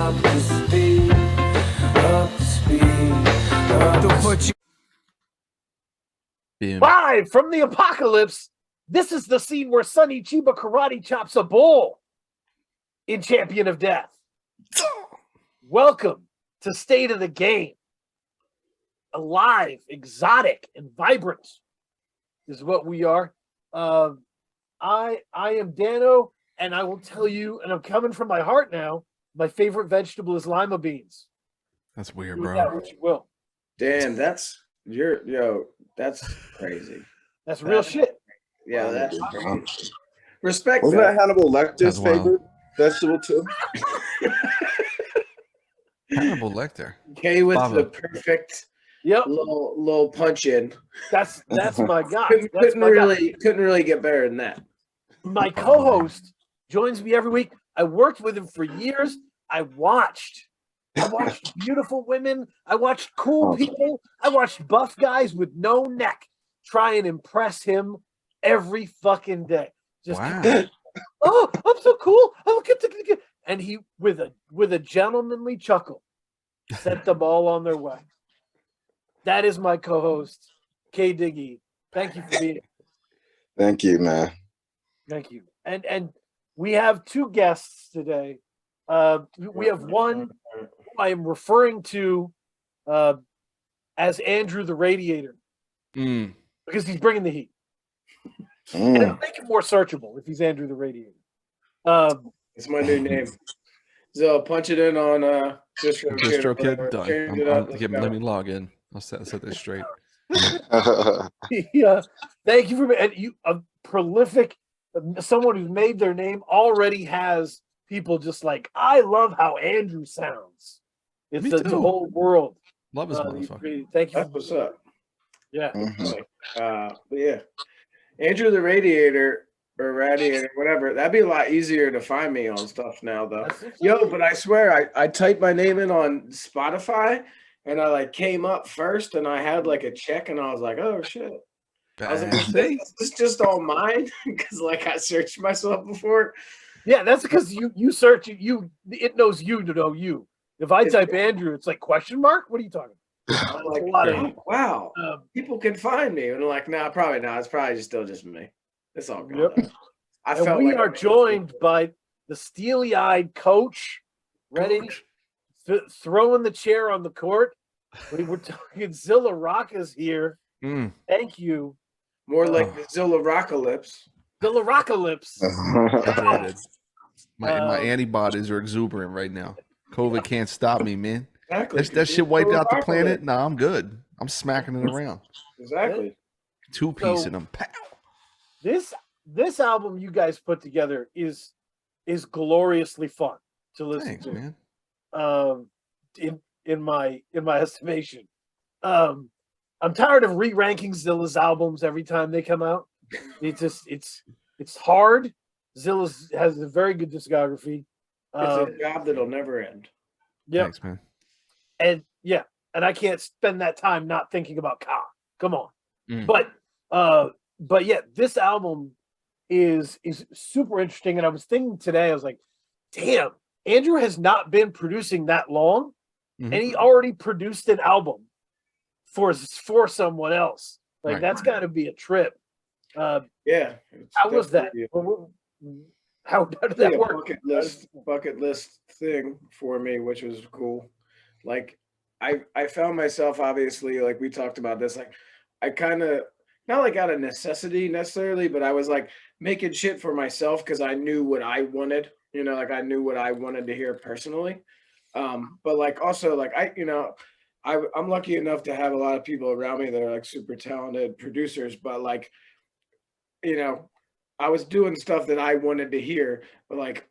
up to speed, up to speed, up to put you. Live from the apocalypse, this is the scene where Sonny Chiba karate chops a bull in Champion of Death. Welcome to State of the Game. Alive, exotic, and vibrant is what we are. I am Dano, and I will tell you, and I'm coming from my heart now, my favorite vegetable is lima beans. That's weird, Do bro. that what you will. Damn, that's that's crazy. That's real shit. Yeah, that's crazy. Respect. Wasn't that Hannibal Lecter's That's wild. favorite vegetable too? Hannibal Lecter. K with Lava. the perfect Yep, little punch in. that's my guy. Couldn't, That's couldn't my guy. really get better than that. My co-host joins me every week. I worked with him for years. I watched beautiful women. I watched cool people. I watched buff guys with no neck try and impress him every fucking day. Just, Wow. oh, I'm so cool. Oh, get. And he, with a gentlemanly chuckle, sent them all on their way. That is my co-host, K Diggy. Thank you for being here. Thank you, man. Thank you. And we have two guests today. We have one who I am referring to as Andrew the Radiator because he's bringing the heat. And it'll make him more searchable if he's Andrew the Radiator. It's my new name. So punch it in on DistroKid done. Change it up, let's go. Let me log in. I'll set this straight. Yeah, thank you for and you a prolific someone who's made their name already has people just like I love how Andrew sounds. It's Me the too. whole world. Love this motherfucker. Thank you. That's what's up. Yeah. But yeah, Andrew the Radiator or Radiator, whatever. That'd be a lot easier to find me on stuff now, though. Yo, but I swear, I typed my name in on Spotify, and I like came up first, and I had like a check, and I was like, oh shit. I was like, is this just all mine? Because like I searched myself before. Yeah, that's because you search it knows you to know you. If I type Andrew, it's like question mark. What are you talking about? I'm like, a lot of oh, wow, people can find me, and I'm like, nah, probably not. It's probably still just me. It's all good. Yep. I And felt we like are joined by the steely-eyed coach, ready, throwing the chair on the court. We were talking Zilla Rocca's here. Thank you. more like the Zilla Rocca lips. Zilla Rocca lips. Hydrated. My antibodies are exuberant right now. COVID can't stop me, man. Exactly. That shit wiped Zilla out the Rocca planet. lips. Nah, I'm good. I'm smacking it around. Exactly. Two-piece in them. Pow. This album you guys put together is gloriously fun to listen Thanks, to. man. In my estimation. I'm tired of re-ranking Zilla's albums every time they come out. It's hard. Zilla has a very good discography. It's a job that'll never end. Yeah. Thanks, man. And I can't spend that time not thinking about Ka. Come on. But yeah, this album is super interesting. And I was thinking today, I was like, damn, Andrew has not been producing that long, and he already produced an album for someone else. Like that's got to be a trip. Yeah. How was that? How did that work? Bucket list thing for me, which was cool. Like I found myself, obviously, like we talked about this, like I kind of not like out of necessity necessarily, but I was like making shit for myself because I knew what I wanted, like I knew what I wanted to hear personally. But like also like I'm lucky enough to have a lot of people around me that are like super talented producers, but like, I was doing stuff that I wanted to hear, but like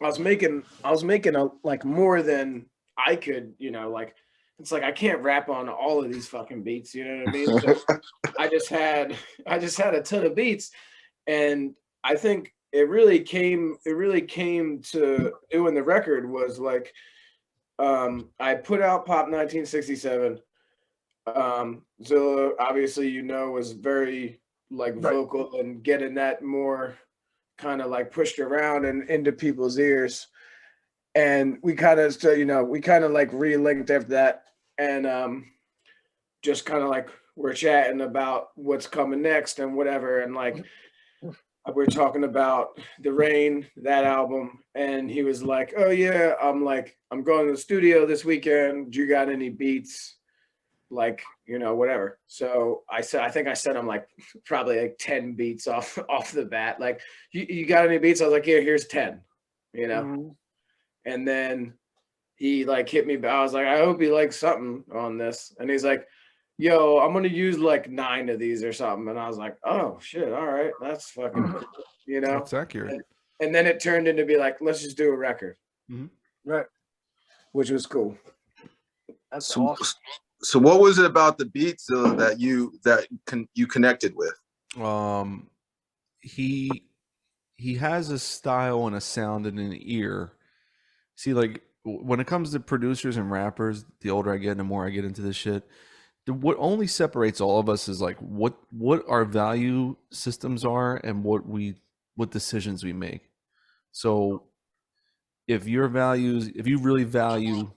I was making a like more than I could, like it's like I can't rap on all of these fucking beats, you know what I mean? So I just had a ton of beats, and I think it really came to doing the record was like I put out Pop 1967. Zilla, obviously, was very like vocal and getting that more kind of like pushed around and into people's ears. And we kind of, so, we kind of like re-linked after that, and just kind of like we're chatting about what's coming next and whatever, and like we're talking about The Rain, that album, and he was like, "Oh yeah, I'm going to the studio this weekend. Do you got any beats?" Like, whatever. So I think I sent him like probably like 10 beats off the bat. Like, you got any beats? I was like, yeah, here's 10, Mhm. and then he like hit me back. I was like, I hope he likes something on this. And he's like, yo, I'm gonna use like 9 of these or something. And I was like, oh shit, all right, that's fucking cool, That's accurate. and then it turned into be like, let's just do a record, Right. which was cool. That's So, awesome. so what was it about the beats that you connected with? He has a style and a sound and an ear. See, like when it comes to producers and rappers, the older I get and the more I get into this shit, what only separates all of us is like what our value systems are and what decisions we make. So if you really value,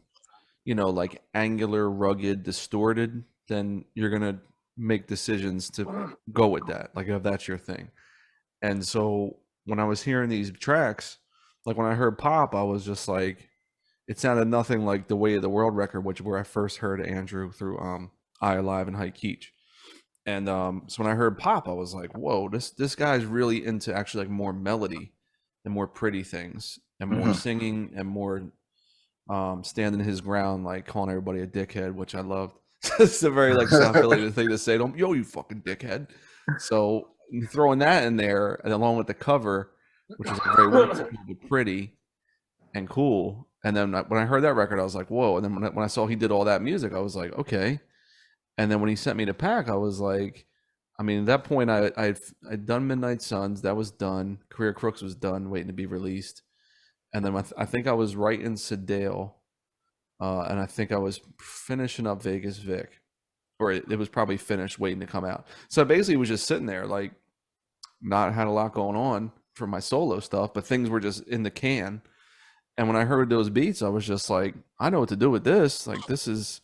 like angular, rugged, distorted, then you're gonna make decisions to go with that, like if that's your thing. And so when I was hearing these tracks, like when I heard Pop, I was just like, it sounded nothing like the Way of the World record, where I first heard Andrew through I Alive and High Keech. And so when I heard Pop, I was like, whoa, this guy's really into actually like more melody and more pretty things and more singing and more standing his ground, like calling everybody a dickhead, which I loved. It's a very like South Philly thing to say. Don't, yo, you fucking dickhead. So throwing that in there, and along with the cover, which is like very whimsical but pretty and cool. And then when I heard that record, I was like, whoa. And then when I saw he did all that music, I was like, okay. And then when he sent me to Pack, I was like, I mean, at that point, I'd done Midnight Suns. That was done. Career Crooks was done, waiting to be released. And then I think I was writing Sedale. And I think I was finishing up Vegas Vic. Or it was probably finished, waiting to come out. So I basically was just sitting there, like, not had a lot going on for my solo stuff, but things were just in the can. And when I heard those beats, I was just like, I know what to do with this. Like, this is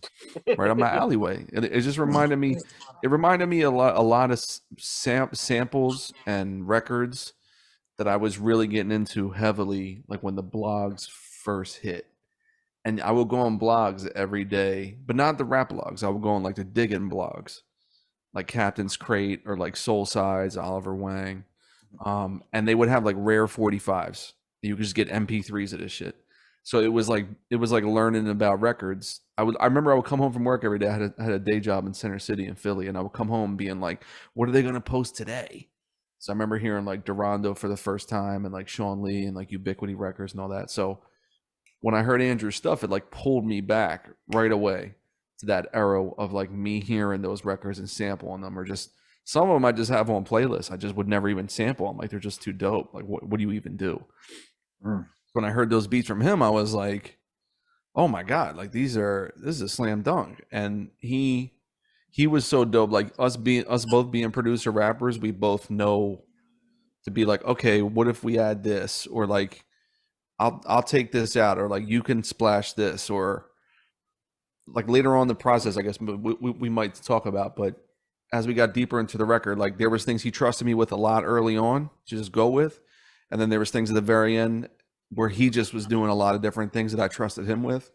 right on my alleyway. It just reminded me. It reminded me a lot of samples and records that I was really getting into heavily, like when the blogs first hit. And I would go on blogs every day, but not the rap blogs. I would go on like the digging blogs, like Captain's Crate or like Soul Size, Oliver Wang. And they would have like rare 45s. You could just get MP3s of this shit. So it was like learning about records. I remember I would come home from work every day. I had a day job in Center City in Philly, and I would come home being like, what are they gonna post today? So I remember hearing like Durando for the first time and like Sean Lee and like Ubiquity Records and all that. So when I heard Andrew's stuff, it like pulled me back right away to that era of like me hearing those records and sampling them, or just some of them I just have on playlists. I just would never even sample them. Like they're just too dope. Like what do you even do? When I heard those beats from him, I was like, oh my God, like this is a slam dunk. And he was so dope. Like us both being producer rappers, we both know to be like, okay, what if we add this? Or like, I'll take this out, or like you can splash this, or like later on in the process, I guess we might talk about. But as we got deeper into the record, like there was things he trusted me with a lot early on to just go with, and then there was things at the very end where he just was doing a lot of different things that I trusted him with,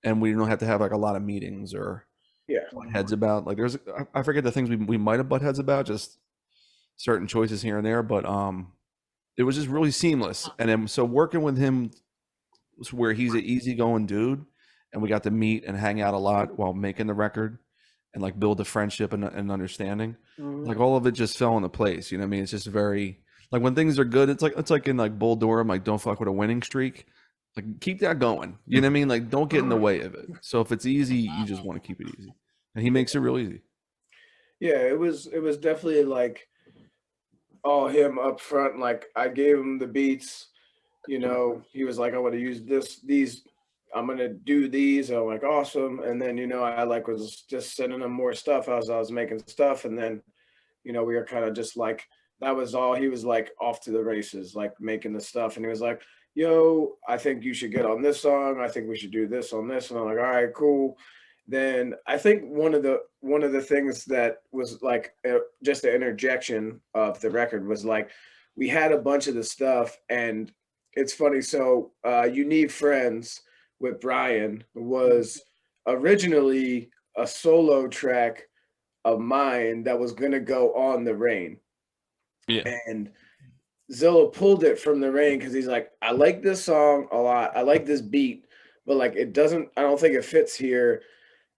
and we don't have to have like a lot of meetings or butt heads about. Like I forget the things we might have butt heads about, just certain choices here and there, but it was just really seamless. And then so working with him, where he's an easygoing dude, and we got to meet and hang out a lot while making the record, and like build a friendship and understanding. Like all of it just fell into place. You know what I mean? It's just very like when things are good. It's like in like Bull Durham, like don't fuck with a winning streak. Like keep that going. You know what I mean? Like don't get in the way of it. So if it's easy, you just want to keep it easy, and he makes it real easy. Yeah, it was definitely like all him up front. Like I gave him the beats, he was like, I want to use these, I'm gonna do these. I'm like, awesome. And then I like was just sending him more stuff as I was making stuff, and then we were kind of just like, that was all. He was like off to the races, like making the stuff, and he was like, yo, I think you should get on this song. I think we should do this on this. And I'm like, all right, cool. Then I think one of the things that was like just the interjection of the record was like we had a bunch of the stuff, and it's funny. So You Need Friends with Brian was originally a solo track of mine that was gonna go on The Rain. Yeah. And Zilla pulled it from The Rain because he's like, I like this song a lot. I like this beat, but like it doesn't, I don't think it fits here.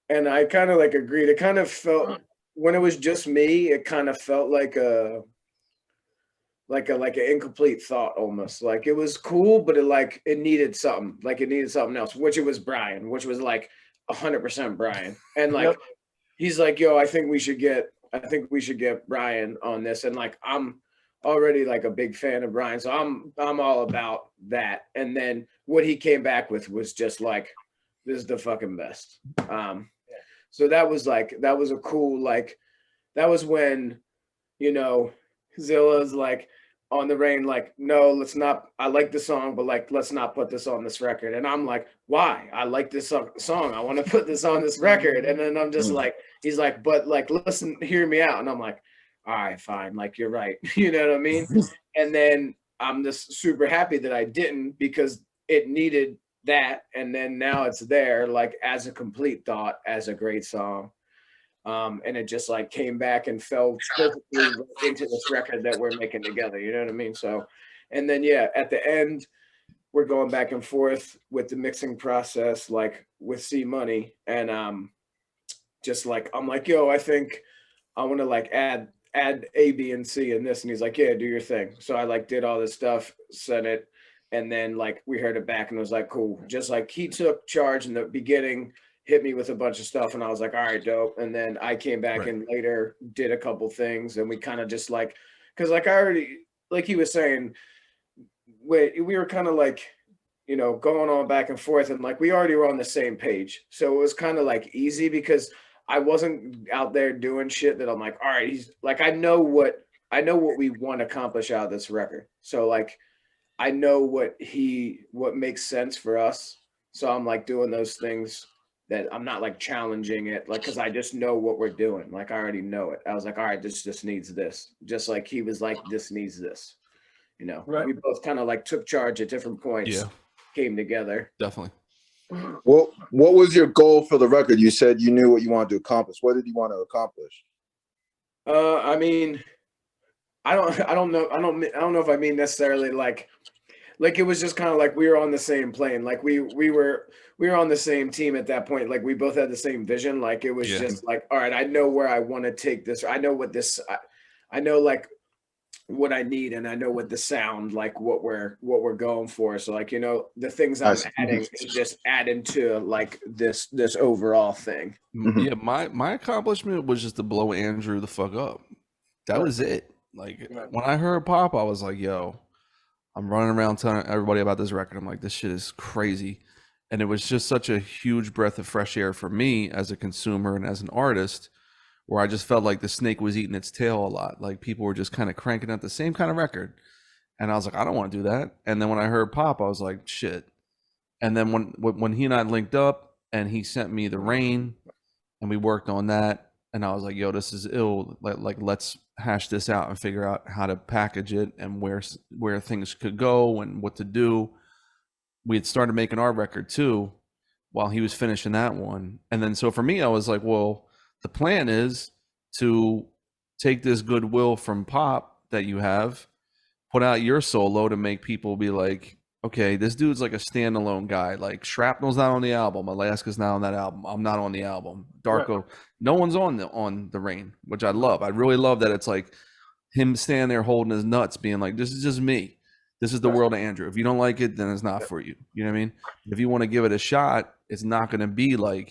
And I kind of like agreed. It kind of felt when it was just me, it kind of felt like like an incomplete thought almost. Like it was cool, but it needed something. Like it needed something else, which it was Brian, which was like 100% Brian. And like Yep. he's like, yo, I think we should get Brian on this. And like I'm already like a big fan of Brian, so I'm all about that. And then what he came back with was just like, this is the fucking best. So that was a cool, like that was when, you know, Zilla's like on The Rain, like, no, let's not, I like the song, but like let's not put this on this record. And I'm like, why? I like this song. I want to put this on this record. And then I'm just like, he's like, but like listen, hear me out. And I'm like, all right, fine, like you're right. You know what I mean? And then I'm just super happy that I didn't, because it needed that. And then now it's there, like as a complete thought, as a great song. And it just like came back and fell perfectly into this record that we're making together. You know what I mean? So, and then yeah, at the end, we're going back and forth with the mixing process, like with C Money, and just like I'm like, yo, I think I want to like add A, B, and C in this, and he's like, yeah, do your thing. So I like did all this stuff, sent it, and then like we heard it back and it was like, cool. Just like he took charge in the beginning, hit me with a bunch of stuff, and I was like, all right, dope. And then I came back Right. and later did a couple things, and we kind of just like, because like I already, like he was saying, we were kind of like, you know, going on back and forth, and like we already were on the same page, so it was kind of like easy because I wasn't out there doing shit that I'm like, all right, he's like, I know what we want to accomplish out of this record, so like I know what makes sense for us, so I'm like doing those things that I'm not like challenging it, like, because I just know what we're doing. Like I already know it. I was like, all right, this just needs this. Just like he was like, this needs this. You know, Right. we both kind of like took charge at different points, Yeah. came together. Definitely. What was your goal for the record? You said you knew what you wanted to accomplish. What did you want to accomplish? I mean, I don't know if I mean necessarily like it was just kind of like we were on the same plane. Like we were on the same team at that point. Like we both had the same vision. Like it was just like, all right, I know where I want to take this. I know what this, I know like what I need, and I know what the sound, like what we're going for. So like, you know, the things I'm adding is just adding to like this overall thing. Yeah, my accomplishment was just to blow Andrew the fuck up. That was it. Like when I heard Pop, I was like, yo, I'm running around telling everybody about this record. I'm like, this shit is crazy. And it was just such a huge breath of fresh air for me as a consumer and as an artist, where I just felt like the snake was eating its tail a lot. Like people were just kind of cranking out the same kind of record. And I was like, I don't want to do that. And then when I heard Pop, I was like, shit. And then when he and I linked up and he sent me The Rain and we worked on that, and I was like, yo, this is ill. Like let's hash this out and figure out how to package it and where things could go and what to do. We had started making our record too while he was finishing that one. And then so for me, I was like, well, the plan is to take this goodwill from Pop that you have, put out your solo to make people be like, okay, this dude's like a standalone guy. Like Shrapnel's not on the album, Alaska's not on that album, I'm not on the album, Darko, no one's on the Rain, which I love. I really love that it's like him standing there holding his nuts, being like, this is just me. This is the world of Andrew. If you don't like it, then it's not for you. You know what I mean? If you want to give it a shot, it's not going to be like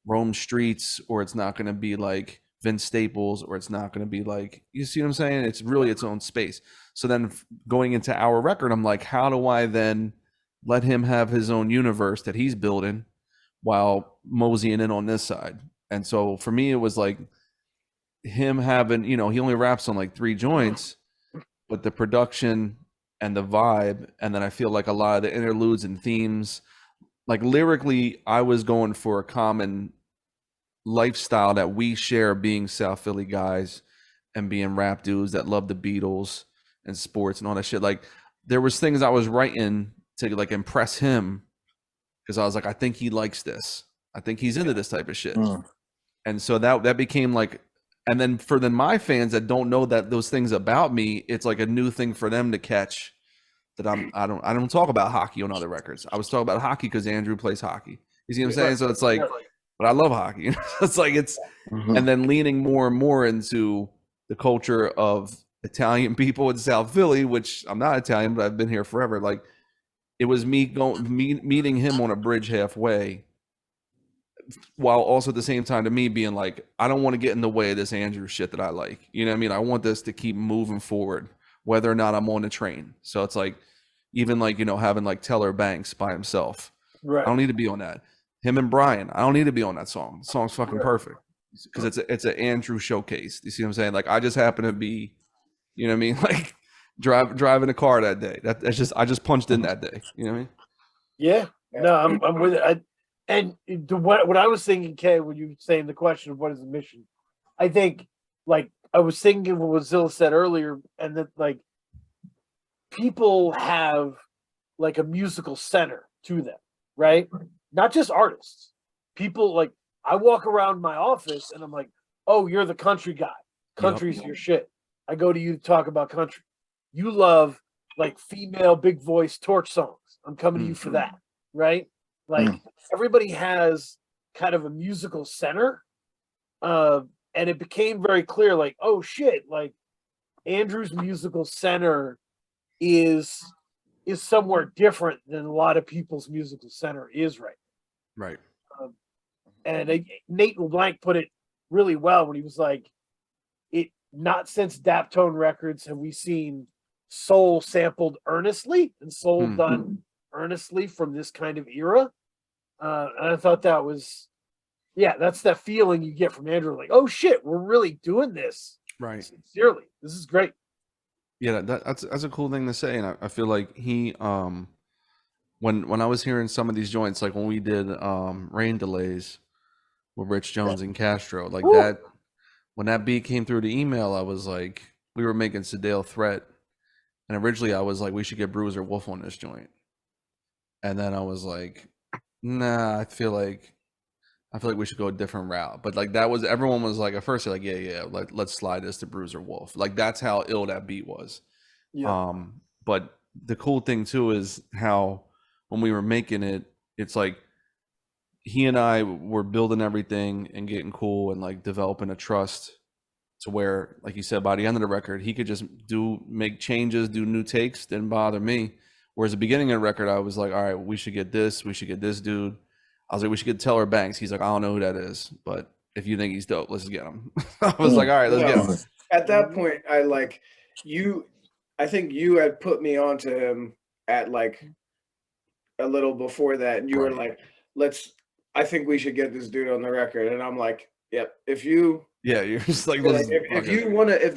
Rome Streets, or it's not going to be like Vince Staples, or it's not going to be like, you see what I'm saying? It's really its own space. So then going into our record, I'm like, how do I then let him have his own universe that he's building while moseying in on this side? And so for me, it was like him having, you know, he only raps on like 3 joints, but the production and the vibe. And then I feel like a lot of the interludes and themes, like lyrically, I was going for a common lifestyle that we share, being South Philly guys and being rap dudes that love the Beatles and sports and all that shit. Like there was things I was writing to like impress him, because I was like, I think he likes this. I think he's into this type of shit. And so that became like, and then for my fans that don't know that those things about me, it's like a new thing for them to catch. That I don't talk about hockey on other records. I was talking about hockey because Andrew plays hockey. You see what I'm saying? So it's like, but I love hockey. It's like and then leaning more and more into the culture of Italian people in South Philly, which I'm not Italian, but I've been here forever. Like it was me meeting him on a bridge halfway, while also at the same time to me being like, I don't want to get in the way of this Andrew shit that I like. You know what I mean? I want this to keep moving forward, whether or not I'm on the train. So it's like, even like, having like Teller Banks by himself. Right. I don't need to be on that. Him and Brian, I don't need to be on that song. The song's fucking perfect. Because it's an Andrew showcase. You see what I'm saying? Like I just happen to be, you know what I mean? Like driving a car that day. That's just, I just punched in that day. You know what I mean? Yeah. No, I'm with it. What I was thinking, Kay, when you were saying the question of what is the mission, I think like I was thinking what Zilla said earlier, and that like people have like a musical center to them, right? Not just artists. People like I walk around my office and I'm like, oh, you're the country guy. Country's your shit. I go to you to talk about country. You love like female big voice torch songs. I'm coming to you for that, right? Like everybody has kind of a musical center. And it became very clear, like, oh shit, like Andrew's musical center is somewhere different than a lot of people's musical center is right. Right. And Nate LeBlanc put it really well when he was like, "It not since Daptone Records have we seen soul sampled earnestly and soul done earnestly from this kind of era." And I thought that was, that's that feeling you get from Andrew, like, "Oh shit, we're really doing this, right? Sincerely, this is great." Yeah, that's a cool thing to say, and I feel like he when I was hearing some of these joints, like when we did Rain Delays with Rich Jones and Castro, like that, when that beat came through the email, I was like, we were making Sedale Threat, and originally I was like, we should get Bruiser Wolf on this joint, and then I was like, nah, I feel like we should go a different route. But like that was, everyone was like, at first they're like, yeah, like let's slide this to Bruiser Wolf. Like that's how ill that beat was. Yeah. But the cool thing too is how when we were making it, it's like he and I were building everything and getting cool and like developing a trust to where, like you said, by the end of the record, he could just make changes, do new takes, didn't bother me. Whereas the beginning of the record, I was like, all right, we should get this dude. I was like, we should get Teller Banks. He's like, I don't know who that is, but if you think he's dope, let's get him. I was like, all right, let's get him. At that point, I think you had put me onto him at like a little before that, and you were like, I think we should get this dude on the record. And I'm like, yep, you're just like, if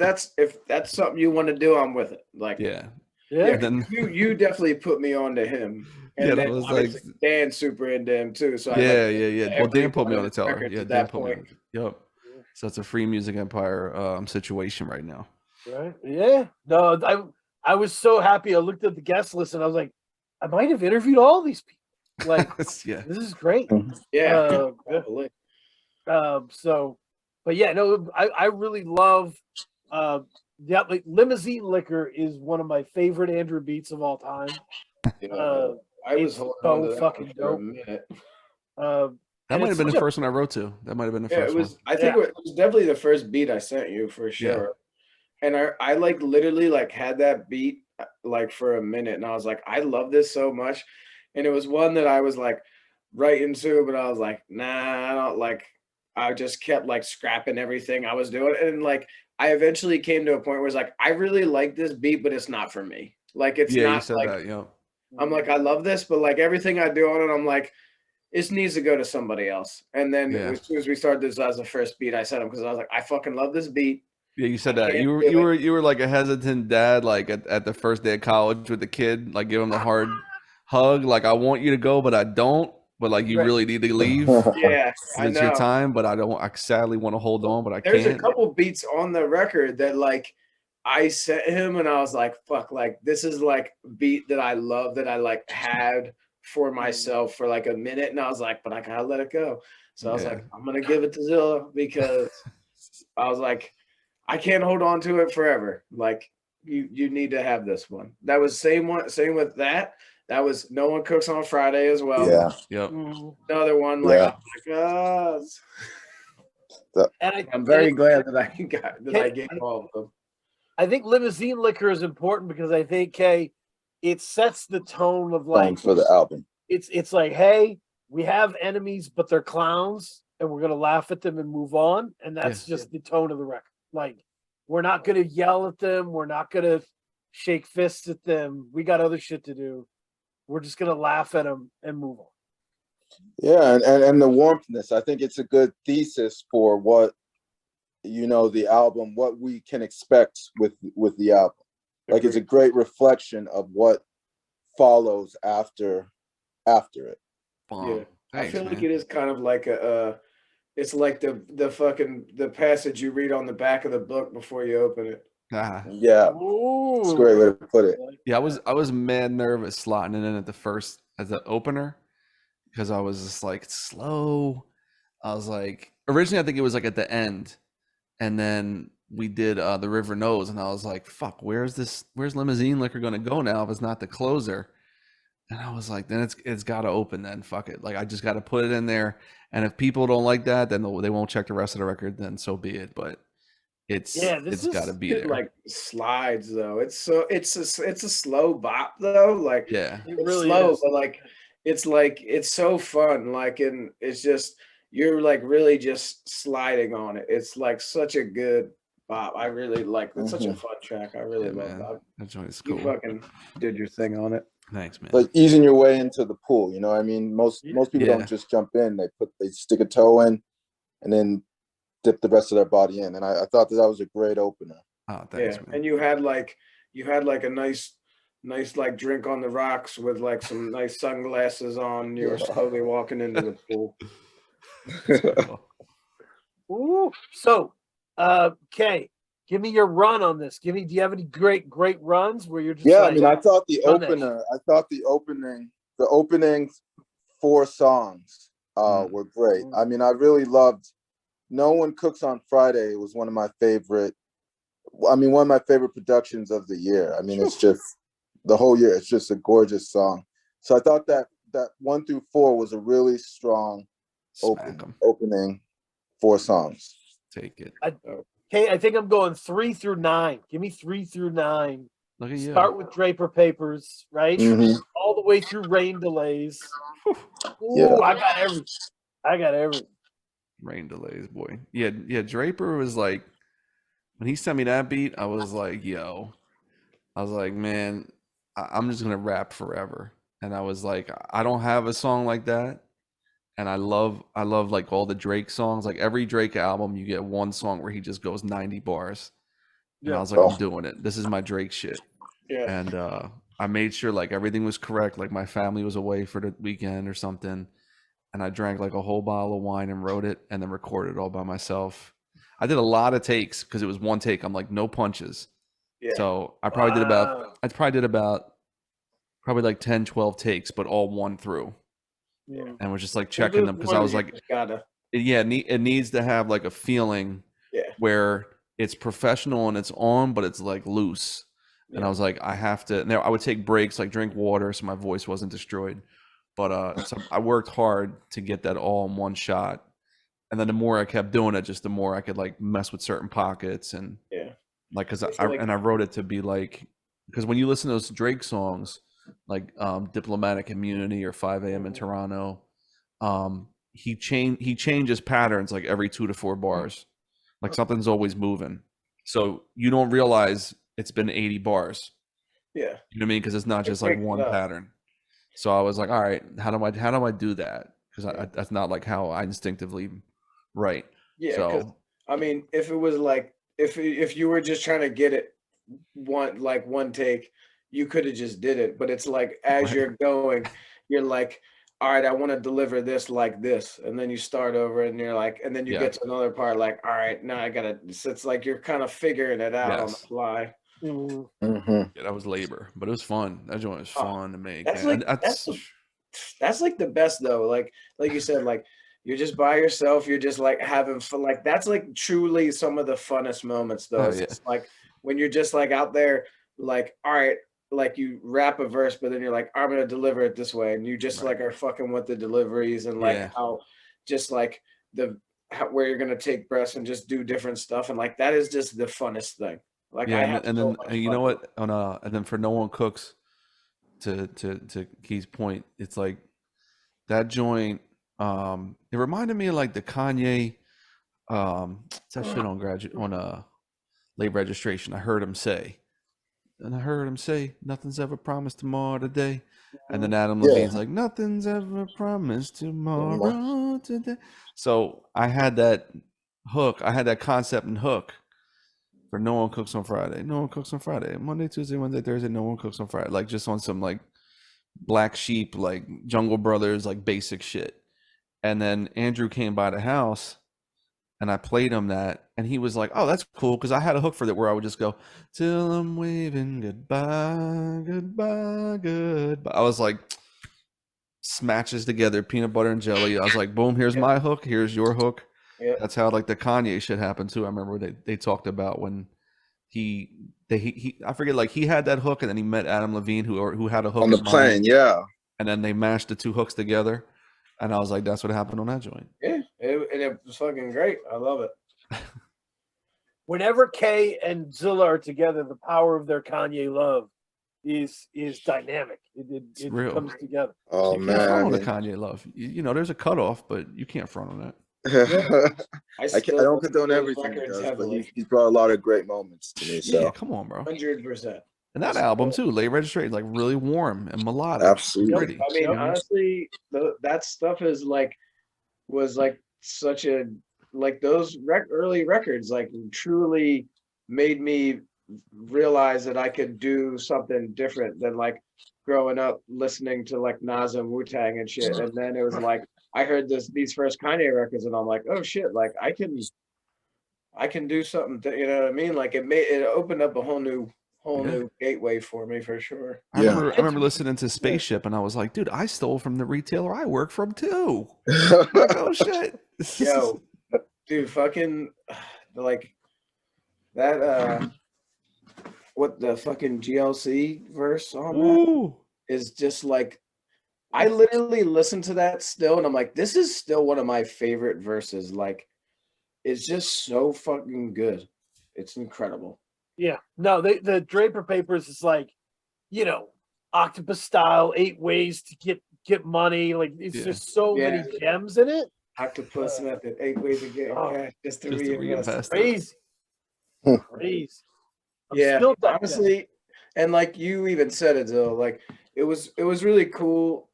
that's something you want to do, I'm with it. Like, yeah. Then you definitely put me on to him. And then was like Dan's super into him too. So well, Dan put me on the Teller. Yeah, Dan put me on. Yep. So it's a Free Music Empire situation right now. Right. Yeah. No, I was so happy. I looked at the guest list and I was like, I might have interviewed all these people. Like, this is great. Yeah. But yeah, no, I really love like Limousine Liquor is one of my favorite Andrew beats of all time. I was so fucking dope. That might have been the first one I wrote to. That might have been the first one. I think it was definitely the first beat I sent you for sure. Yeah. And I like literally like had that beat like for a minute, and I was like, I love this so much. And it was one that I was like writing to, but I was like, nah, I don't like. I just kept like scrapping everything I was doing, and like I eventually came to a point where it's like, I really like this beat, but it's not for me. Like it's not you said like that, I'm like, I love this, but like everything I do on it, I'm like, this needs to go to somebody else. And then as soon as we started this as the first beat, I sent him because I was like, I fucking love this beat. Yeah, you said that. can't You were do you it. were you were like a hesitant dad, like at the first day of college with the kid, like give him the hard hug, like I want you to go, but I don't. But like you Right. really need to leave. Yeah, I It's your know. time, but I don't. I sadly want to hold on, but I There's a can't. couple beats on the record that like I sent him and I was like, fuck, like this is like beat that I love that I like had for myself for like a minute. And I was like, but I gotta let it go. So I was Yeah. like, I'm gonna give it to Zilla because I was like, I can't hold on to it forever. Like you need to have this one. That was same with that. That was No One Cooks on Friday as well. Yeah. Yep. Another one like Yeah. oh my God. And I'm very glad that I gave all of them. I think Limousine Liquor is important because I think, Kay, it sets the tone of like For the album. it's like, hey, we have enemies, but they're clowns, and we're gonna laugh at them and move on. And that's just the tone of the record. Like, we're not gonna yell at them, we're not gonna shake fists at them. We got other shit to do. We're just gonna laugh at them and move on. Yeah, and the warmthness. I think it's a good thesis for what the album, what we can expect with the album. Like it's a great reflection of what follows after it. Bomb. Yeah, Thanks, I feel like man. it is kind of like it's like the passage you read on the back of the book before you open it. Ah. Yeah, Ooh. it's a great way to put it. Yeah, I was mad nervous slotting it in at the first as the opener because I was just like slow. I was like originally I think it was like at the end, and then we did the River Knows, and I was like, fuck, where's Limousine Liquor gonna go now if it's not the closer? And I was like, then it's gotta open then. Fuck it. Like I just gotta put it in there. And if people don't like that, then they won't check the rest of the record, then so be it. But it's gotta be It there. like slides though. It's a slow bop though. Like Yeah. It it's really slow, is. but like it's so fun. Like and it's just you're like really just sliding on it. It's like such a good bop. I really like it's such a fun track. I really love man. that. That joint's You cool. fucking did your thing on it. Thanks, man. Like easing your way into the pool, you know what I mean? Most people Yeah. don't just jump in. They stick a toe in and then dip the rest of their body in. And I thought that was a great opener. Oh, thanks, Yeah, man. and you had like a nice like drink on the rocks with like some nice sunglasses on. You were slowly walking into the pool. Ooh. So, Kay, give me your run on this. Do you have any great runs where you're just Yeah, like, I mean, I thought the run that opening 4 songs were great. I mean, I really loved No One Cooks on Friday. It was one of my favorite productions of the year. I mean, it's just the whole year. It's just a gorgeous song. So I thought that 1 through 4 was a really strong opening 4 songs. Take it. Okay, I think I'm going 3 through 9. Give me 3 through 9. Look at you. Start with Draper Papers, right? Mhm. All the way through Rain Delays. Ooh, Yeah. I got everything. Rain Delays, boy. Yeah, Draper was like when he sent me that beat, I was like, yo. I was like, man, I'm just gonna rap forever. And I was like, I don't have a song like that. And I love like all the Drake songs. Like every Drake album, you get one song where he just goes 90 bars. And I was like, I'm doing it. This is my Drake shit. Yeah. And I made sure like everything was correct. Like my family was away for the weekend or something. And I drank like a whole bottle of wine and wrote it and then recorded it all by myself. I did a lot of takes because it was one take. I'm like, no punches. Yeah. So I probably did about probably like 10, 12 takes, but all one through. Yeah. And was just like checking them because I was like, it needs to have like a feeling where it's professional and it's on, but it's like loose. And I was like, I have to. Now I would take breaks, like drink water, so my voice wasn't destroyed. But so I worked hard to get that all in one shot. And then the more I kept doing it, just the more I could like mess with certain pockets and like because I wrote it to be like because when you listen to those Drake songs like Diplomatic Immunity or 5 a.m. in Toronto, he changes patterns like every 2 to 4 bars, like something's always moving, so you don't realize it's been 80 bars. You know what I mean? Because it's not just like one pattern. So I was like, all right, how do I do that? Because that's not like how I instinctively write. Yeah, so I mean, if it was like if you were just trying to get it one take, you could have just did it. But it's like as Right. you're going, you're like, all right, I want to deliver this like this, and then you start over, and you're like, and then you Yeah. get to another part, like, all right, now I gotta. So it's like you're kind of figuring it out on the Yes. fly. Mhm. Yeah, that was labor, but it was fun. That joint was Oh, fun to make. That's Man. like And that's like the best though. Like you said, like you're just by yourself. You're just like having fun. Like that's like truly some of the funnest moments though. Oh, It's yeah. just like when you're just like out there, like all right, like you rap a verse, but then you're like, I'm gonna deliver it this way, and you just Right. like are fucking with the deliveries and like Yeah. how just like where you're gonna take breaths and just do different stuff, and like that is just the funnest thing. Like Yeah, I and, have and so then much you fun know with what? And then for No One Cooks, to Key's point, it's like that joint. It reminded me of like the Kanye. It's that shit on late registration. I heard him say, and I heard him say, "Nothing's ever promised tomorrow today." And then Adam Yeah. Levine's like, "Nothing's ever promised tomorrow today." So I had that hook. I had that concept and hook for No One Cooks on Friday. No One Cooks on Friday. Monday, Tuesday, Wednesday, Thursday. No One Cooks on Friday. Like just on some like Black Sheep, like Jungle Brothers, like basic shit. And then Andrew came by the house and I played him that, and he was like, "Oh, that's cool," because I had a hook for that where I would just go, "Till I'm waving goodbye, goodbye, goodbye." I was like, smatches together, peanut butter and jelly. I was like, "Boom, here's my hook, here's your hook." Yeah. That's how like the Kanye shit happened too. I remember they talked about when he I forget, like he had that hook and then he met Adam Levine who had a hook On the in plane, mind, yeah. and then they mashed the two hooks together, and I was like, "That's what happened on that joint." Yeah, and it was fucking great. I love it. Whenever Kay and Zilla are together, the power of their Kanye love is dynamic. It real. comes together. Oh You can't man, front I on the mean, Kanye love. You know, there's a cutoff, but you can't front on that. I still don't listen to condone those everything he records does, but heavily. he's brought a lot of great moments to me. Yeah, So come on, bro. 100%. And that album too, Late Registration, like really warm and melodic, absolutely. pretty. I mean, you know? honestly, that stuff is like was like such a like those early records like truly made me realize that I could do something different than like growing up listening to like Nas and Wu-Tang and shit. And then it was like I heard these first Kanye records and I'm like, oh shit, like I can do something you know what I mean? Like it opened up a whole new Yeah. gateway for me for sure. I Yeah. remember listening to Spaceship and I was like, dude, I stole from the retailer I work from too. Like, oh shit. Yo, dude, fucking like that what the fucking GLC verse on that Ooh. is just like I literally listen to that still and I'm like, this is still one of my favorite verses. Like it's just so fucking good. It's incredible. Yeah. No, the Draper Papers is like, octopus style, 8 ways to get money. Like it's just so many gems in it. Octopus method, 8 ways of getting cash just to reinvest. Crazy. Crazy. Yeah, honestly, and like you even said it though, like it was really cool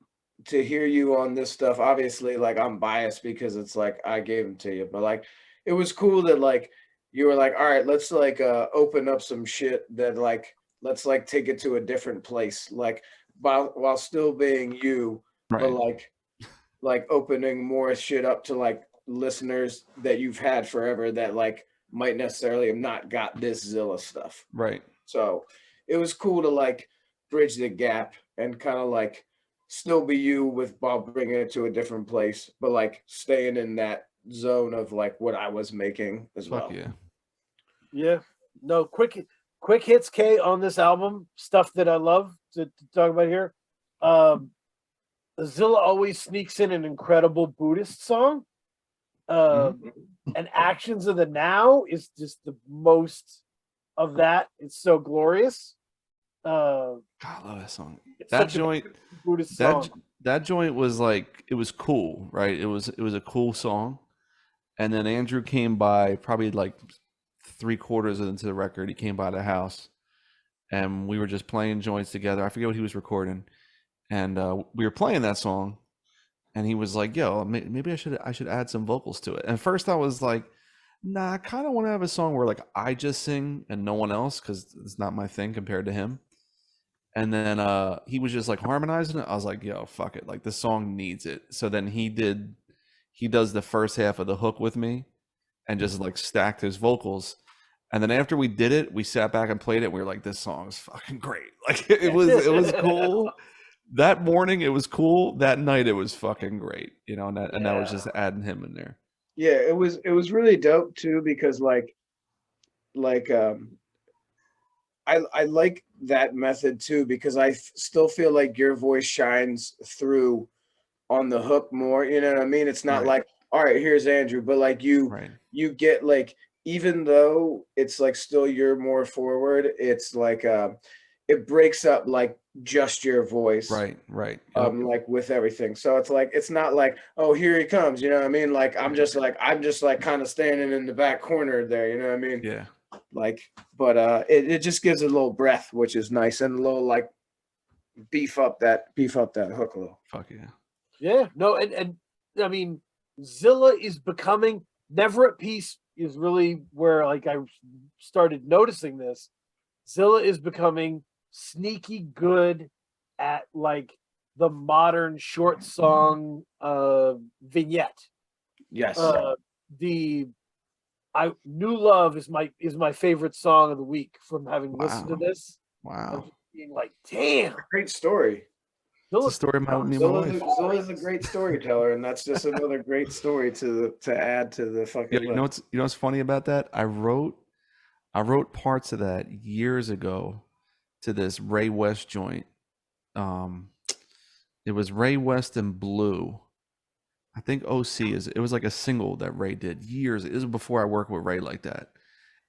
to hear you on this stuff. Obviously, like I'm biased because it's like I gave them to you, but like it was cool that like you were like, all right, let's like open up some shit that like let's like take it to a different place, like while still being you, but like opening more shit up to like listeners that you've had forever that like might necessarily have not got this Zilla stuff. Right. So it was cool to like bridge the gap and kind of like still be you while bringing it to a different place, but like staying in that zone of like what I was making as well. Yeah. Yeah. No, quick hits K on this album, stuff that I love to talk about here. Zilla always sneaks in an incredible Buddhist song. And Actions of the Now is just the most of that. It's so glorious. God, I love that song. It's That such a joint, Buddhist song. that joint was like, it was cool, right? It was a cool song. And then Andrew came by probably like 3/4 into the record. He came by the house and we were just playing joints together. I forget what he was recording. And we were playing that song. And he was like, "Yo, maybe I should add some vocals to it." And first I was like, Nah, I kind of want to have a song where like I just sing and no one else, because it's not my thing compared to him. And then he was just like harmonizing it. I was like, yo, fuck it. Like this song needs it. So then he does the first half of the hook with me and just like stacked his vocals. And then after we did it, we sat back and played it. And we were like, this song is fucking great. Like it was cool. That morning it was cool. That night it was fucking great. You know, and that was just adding him in there. Yeah, it was really dope too, because like I like that method too, because I still feel like your voice shines through on the hook more. You know what I mean? It's not Right. like, all right, here's Andrew, but like Right. you get like, even though it's like still you're more forward, it's like it breaks up like just your voice. Right. Yep. Like with everything. So it's like, it's not like, oh, here he comes, you know what I mean? Like I'm just like kind of standing in the back corner there, you know what I mean? Yeah. Like, but it just gives it a little breath, which is nice, and a little like beef up that hook a little. Fuck yeah. Yeah, no, and I mean, Zilla is becoming Never at Peace is really where like I started noticing this. Zilla is becoming sneaky good at like the modern short song vignette. Yes. The New Love is my favorite song of the week from having listened to Wow. this. Wow. Of being like, damn, Great story. It's a story about me and my wife. Zilla's a great storyteller, and that's just another great story to add to the fucking Yeah, list. you know what's funny about that? I wrote parts of that years ago to this Ray West joint. It was Ray West and Blue. I think it was like a single that Ray did years. It was before I worked with Ray like that.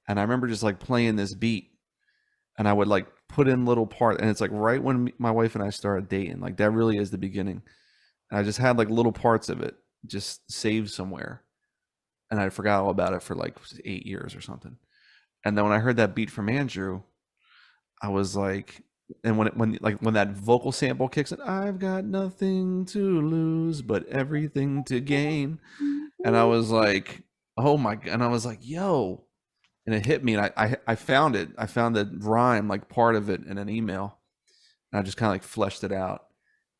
And I remember just like playing this beat, and I would like put in little part, and it's like right when my wife and I started dating, like that really is the beginning. And I just had like little parts of it just saved somewhere, and I forgot all about it for like 8 years or something. And then when I heard that beat from Andrew, I was like, and when that vocal sample kicks in, I've got nothing to lose but everything to gain, and I was like, oh my god, and I was like, yo. And it hit me, and I found it. I found the rhyme, like part of it, in an email, and I just kind of like fleshed it out.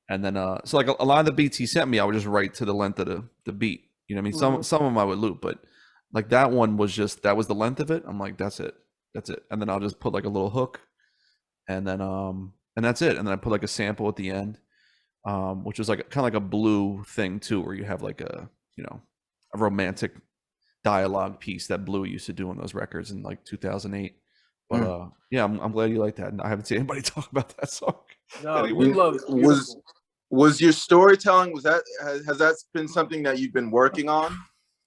And then, so like a lot of the beats he sent me, I would just write to the length of the beat. You know what I mean? Some of them I would loop, but like that one was just that was the length of it. I'm like, that's it. And then I'll just put like a little hook, and then and that's it. And then I put like a sample at the end, which was like kind of like a Blue thing too, where you have like a romantic dialogue piece that Blue used to do on those records in like 2008. But yeah, I'm glad you like that. And I haven't seen anybody talk about that song. No, Anyway. New Love is beautiful. Was your storytelling, has that been something that you've been working on?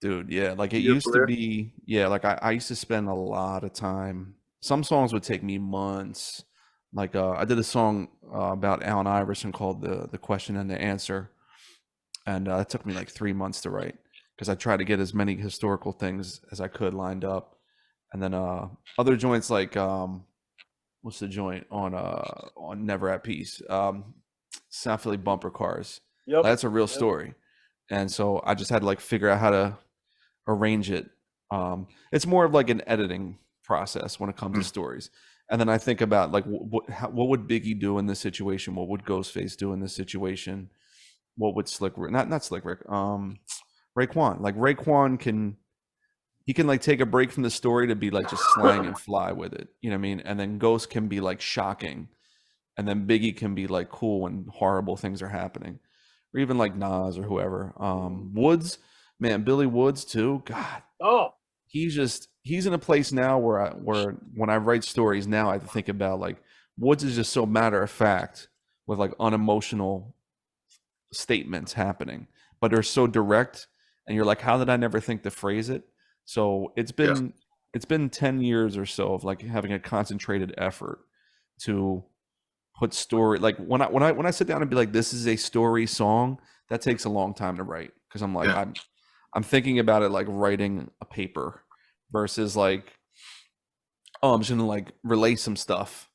Dude, yeah, like it Your used career? to be. Yeah, like I used to spend a lot of time. Some songs would take me months. Like I did a song about Allen Iverson called the Question and the Answer, and it took me like 3 months to write, because I tried to get as many historical things as I could lined up. And then other joints like what's the joint on Never at Peace? South Philly Bumper Cars. Yep. That's a real story. And so I just had to like figure out how to arrange it. It's more of like an editing process when it comes to stories. And then I think about like what would Biggie do in this situation? What would Ghostface do in this situation? What would Slick Rick, not Slick Rick, Raekwon. Like Raekwon can like take a break from the story to be like just slang and fly with it. You know what I mean? And then Ghost can be like shocking. And then Biggie can be like cool when horrible things are happening. Or even like Nas or whoever. Woods, man, Billy Woods too. God. Oh, He's in a place now where when I write stories now, I have to think about like Woods is just so matter of fact with like unemotional statements happening, but they're so direct, and you're like, how did I never think to phrase it? So it's been 10 years or so of like having a concentrated effort to put story, like when I sit down and be like, this is a story song, that takes a long time to write, because I'm like, I'm thinking about it like writing a paper versus like, oh, I'm just gonna like relay some stuff,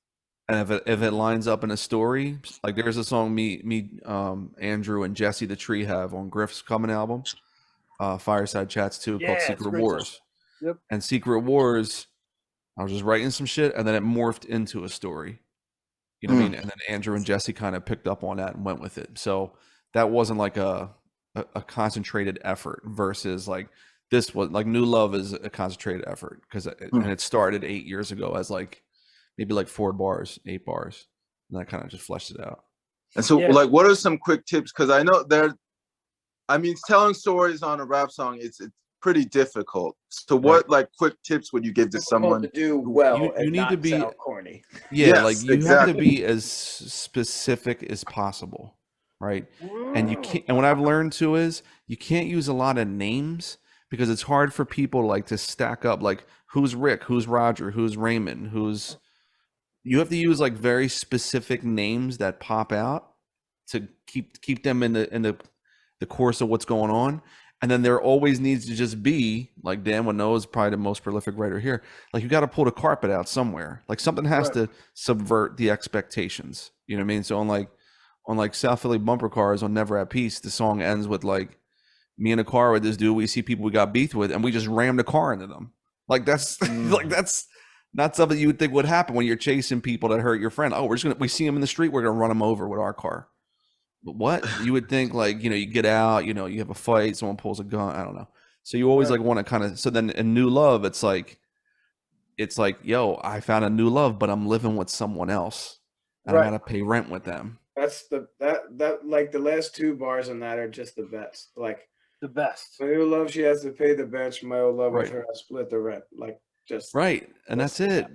and if it lines up in a story, like there's a song me Andrew and Jesse the Tree have on Griff's coming album, Fireside Chats 2, called Yeah, it's a Secret great Wars. song. Yep. And Secret Wars, I was just writing some shit, and then it morphed into a story. You know what I mean? And then Andrew and Jesse kind of picked up on that and went with it. So that wasn't like a concentrated effort versus like this was like New Love is a concentrated effort because and it started 8 years ago as like maybe like 4 bars, 8 bars, and I kind of just fleshed it out. And so, Yeah. like, what are some quick tips? Because I know telling stories on a rap song, it's pretty difficult. So what like quick tips would you give to someone to do well you and need not to be sound corny? Yeah, Yes, like you exactly. have to be as specific as possible, right? And you can't. And what I've learned too is you can't use a lot of names because it's hard for people like to stack up. Like who's Rick, who's Roger, who's Raymond, who's. You have to use like very specific names that pop out to keep them in the course of what's going on. And then there always needs to just be, like Dan would know is probably the most prolific writer here, like you got to pull the carpet out somewhere. Like something has to subvert the expectations. You know what I mean? So on like South Philly Bumper Cars on Never at Peace, the song ends with like me in a car with this dude we see people we got beef with and we just rammed the car into them. Like that's like that's not something you would think would happen when you're chasing people that hurt your friend. Oh, we see him in the street, we're gonna run him over with our car. But what you would think, like, you know, you get out, you know, you have a fight, someone pulls a gun, I don't know. So you always like want to kind of. So then in New Love, it's like, yo, I found a new love, but I'm living with someone else, and I gotta pay rent with them. That's that like the last 2 bars on that are just the best. Like The best. my new love, she has to pay the bench. My old love with Right. her, I split the rent. Like just Right, and that's it.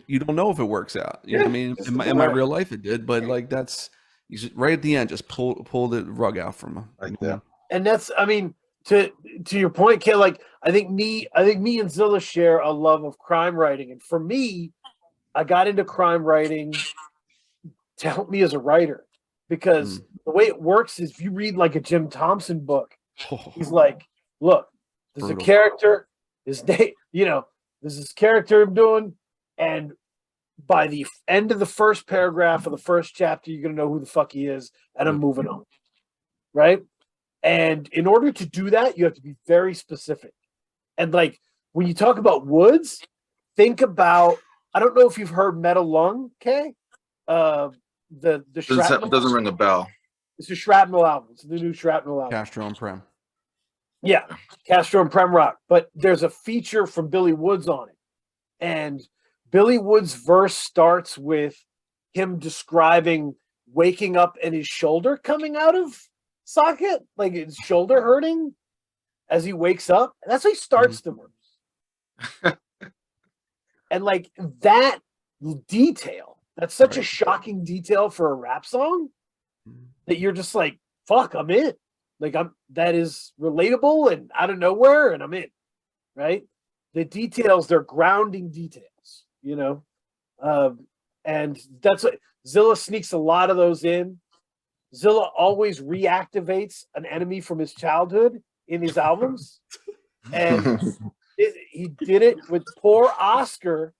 You don't know if it works out. You know what I mean? In my real life, it did, but like that's you just, right at the end, just pull the rug out from them. Right there. And that's, I mean, to your point, Kay, like I think me and Zilla share a love of crime writing. And for me, I got into crime writing to help me as a writer. Because the way it works is if you read like a Jim Thompson book, he's like, look, there's Brutal. a character, his name, you know, there's this character I'm doing, and by the end of the first paragraph of the first chapter, you're gonna know who the fuck he is, and I'm moving on. Right? And in order to do that, you have to be very specific. And like when you talk about Woods, think about, I don't know if you've heard Metal Lung, Kay. The Shrapnel. Doesn't ring a bell. It's the Shrapnel album. It's the new Shrapnel album. Castro and Prem. Yeah, Castro and Prem Rock. But there's a feature from Billy Woods on it. And Billy Woods' verse starts with him describing waking up and his shoulder coming out of socket, like his shoulder hurting as he wakes up. And that's how he starts the verse. And like that detail, that's such a shocking detail for a rap song that you're just like, fuck, I'm in. Like that is relatable and out of nowhere, and I'm in. Right? The details, they're grounding details, you know. And that's what Zilla sneaks a lot of those in. Zilla always reactivates an enemy from his childhood in his albums. And he did it with poor Oscar.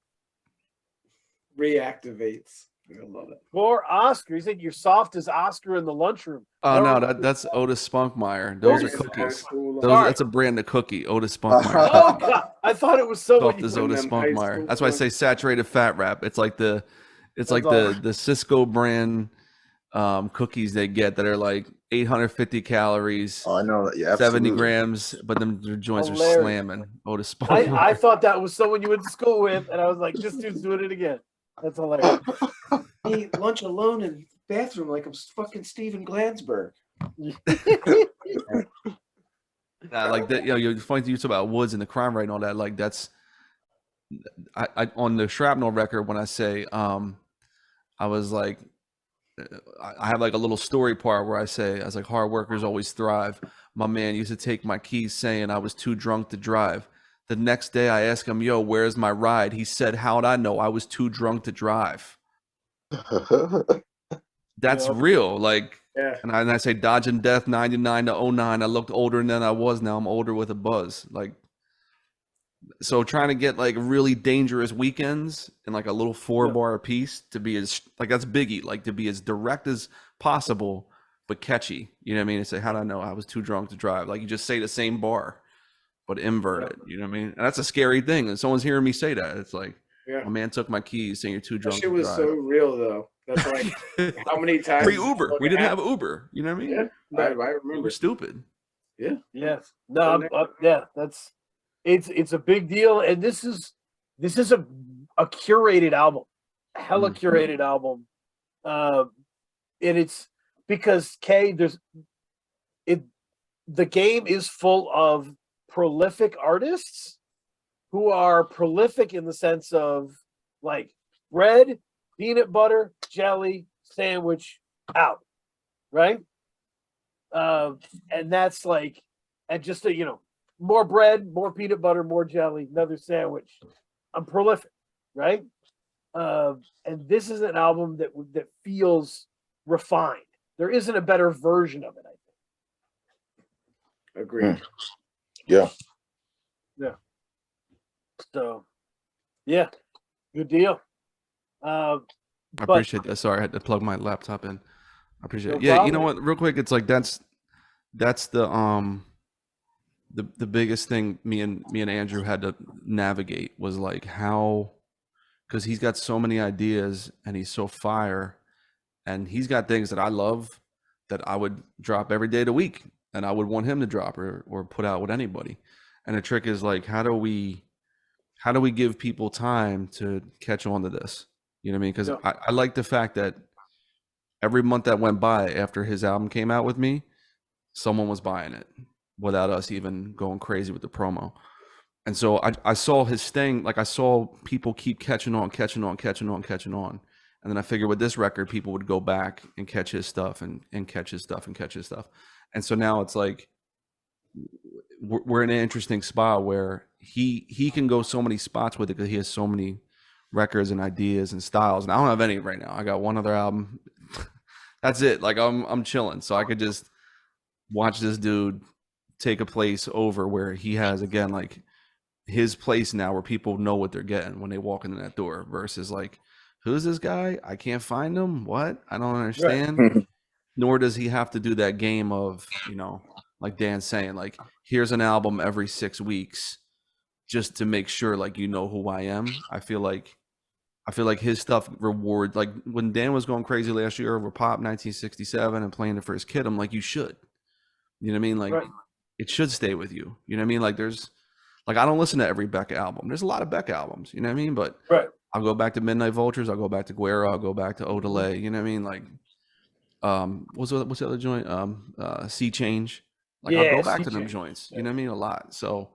reactivates. I love it. Poor Oscar. He said, you're soft as Oscar in the lunchroom. Oh no, that's Otis Spunkmeyer. Those are cookies. That's a brand of cookie, Otis Spunkmeyer. Oh God, I thought it was someone. Soft as Otis Spunkmeyer. That's why I say saturated fat wrap. It's like the Cisco brand cookies they get that are like 850 calories. Oh, I know that. Yeah, 70 grams, but them their joints Hilarious. are slamming. Otis Spunkmeyer. I thought that was someone you went to school with, and I was like, this dude's doing it again. That's hilarious. Eat lunch alone in the bathroom like I'm fucking Steven Glansberg. Like that, you know, you're funny to use about Woods and the crime rate and all that. Like that's, I on the Shrapnel record when I say, I was like, I have like a little story part where I was like, hard workers always thrive. My man used to take my keys saying I was too drunk to drive. The next day I asked him, yo, where's my ride? He said, how'd I know? I was too drunk to drive. That's real. Like, and I say dodging death 99 to 09. I looked older than I was. Now I'm older with a buzz. Like, so trying to get like really dangerous weekends and like a little 4-bar a piece to be as like, that's Biggie, like to be as direct as possible, but catchy. You know what I mean? To say, how'd I know I was too drunk to drive? Like you just say the same bar but inverted. You know what I mean? And that's a scary thing. And someone's hearing me say that. It's like, Yeah. my man took my keys, saying you're too That drunk shit to was drive. so real though. That's like how many times Free Uber. We didn't have Uber. You know what I mean? Yeah, I It remember. was stupid. Yeah. Yes. No, yeah, that's it's a big deal. And this is a curated album, a hella curated album. And it's because the game is full of prolific artists who are prolific in the sense of like bread, peanut butter, jelly, sandwich, out, right? And that's like, and just more bread, more peanut butter, more jelly, another sandwich. I'm prolific, right? And this is an album that feels refined. There isn't a better version of it, I think. Agreed. Yeah. So, yeah, good deal. I appreciate that. Sorry, I had to plug my laptop in. I appreciate it. No Yeah, you know problem. what? Real quick, it's like that's the biggest thing me and Andrew had to navigate was like how, because he's got so many ideas and he's so fire, and he's got things that I love that I would drop every day of the week, and I would want him to drop or put out with anybody. And the trick is like, how do we give people time to catch on to this? You know what I mean? Because I like the fact that every month that went by after his album came out with me, someone was buying it without us even going crazy with the promo. And so I saw his thing, like I saw people keep catching on. And then I figured with this record, people would go back and catch his stuff and catch his stuff and catch his stuff. And so now it's like, we're in an interesting spot where he can go so many spots with it because he has so many records and ideas and styles. And I don't have any right now. I got one other album. That's it. Like I'm chilling. So I could just watch this dude take a place over where he has, again, like his place now where people know what they're getting when they walk into that door versus like, who's this guy? I can't find him. What? I don't understand. Right. Nor does he have to do that game of, like Dan's saying, like, here's an album every 6 weeks just to make sure, like, you know who I am. I feel like his stuff reward, like when Dan was going crazy last year over Pop 1967 and playing it for his kid, I'm like, you should. You know what I mean? Like, Right. It should stay with you. You know what I mean? Like, I don't listen to every Beck album. There's a lot of Beck albums, you know what I mean? But Right. I'll go back to Midnight Vultures. I'll go back to Guerra. I'll go back to Odelay. You know what I mean? Like, what's the other joint? Sea Change. Like, I'll go back to them joints. You know what I mean? A lot. So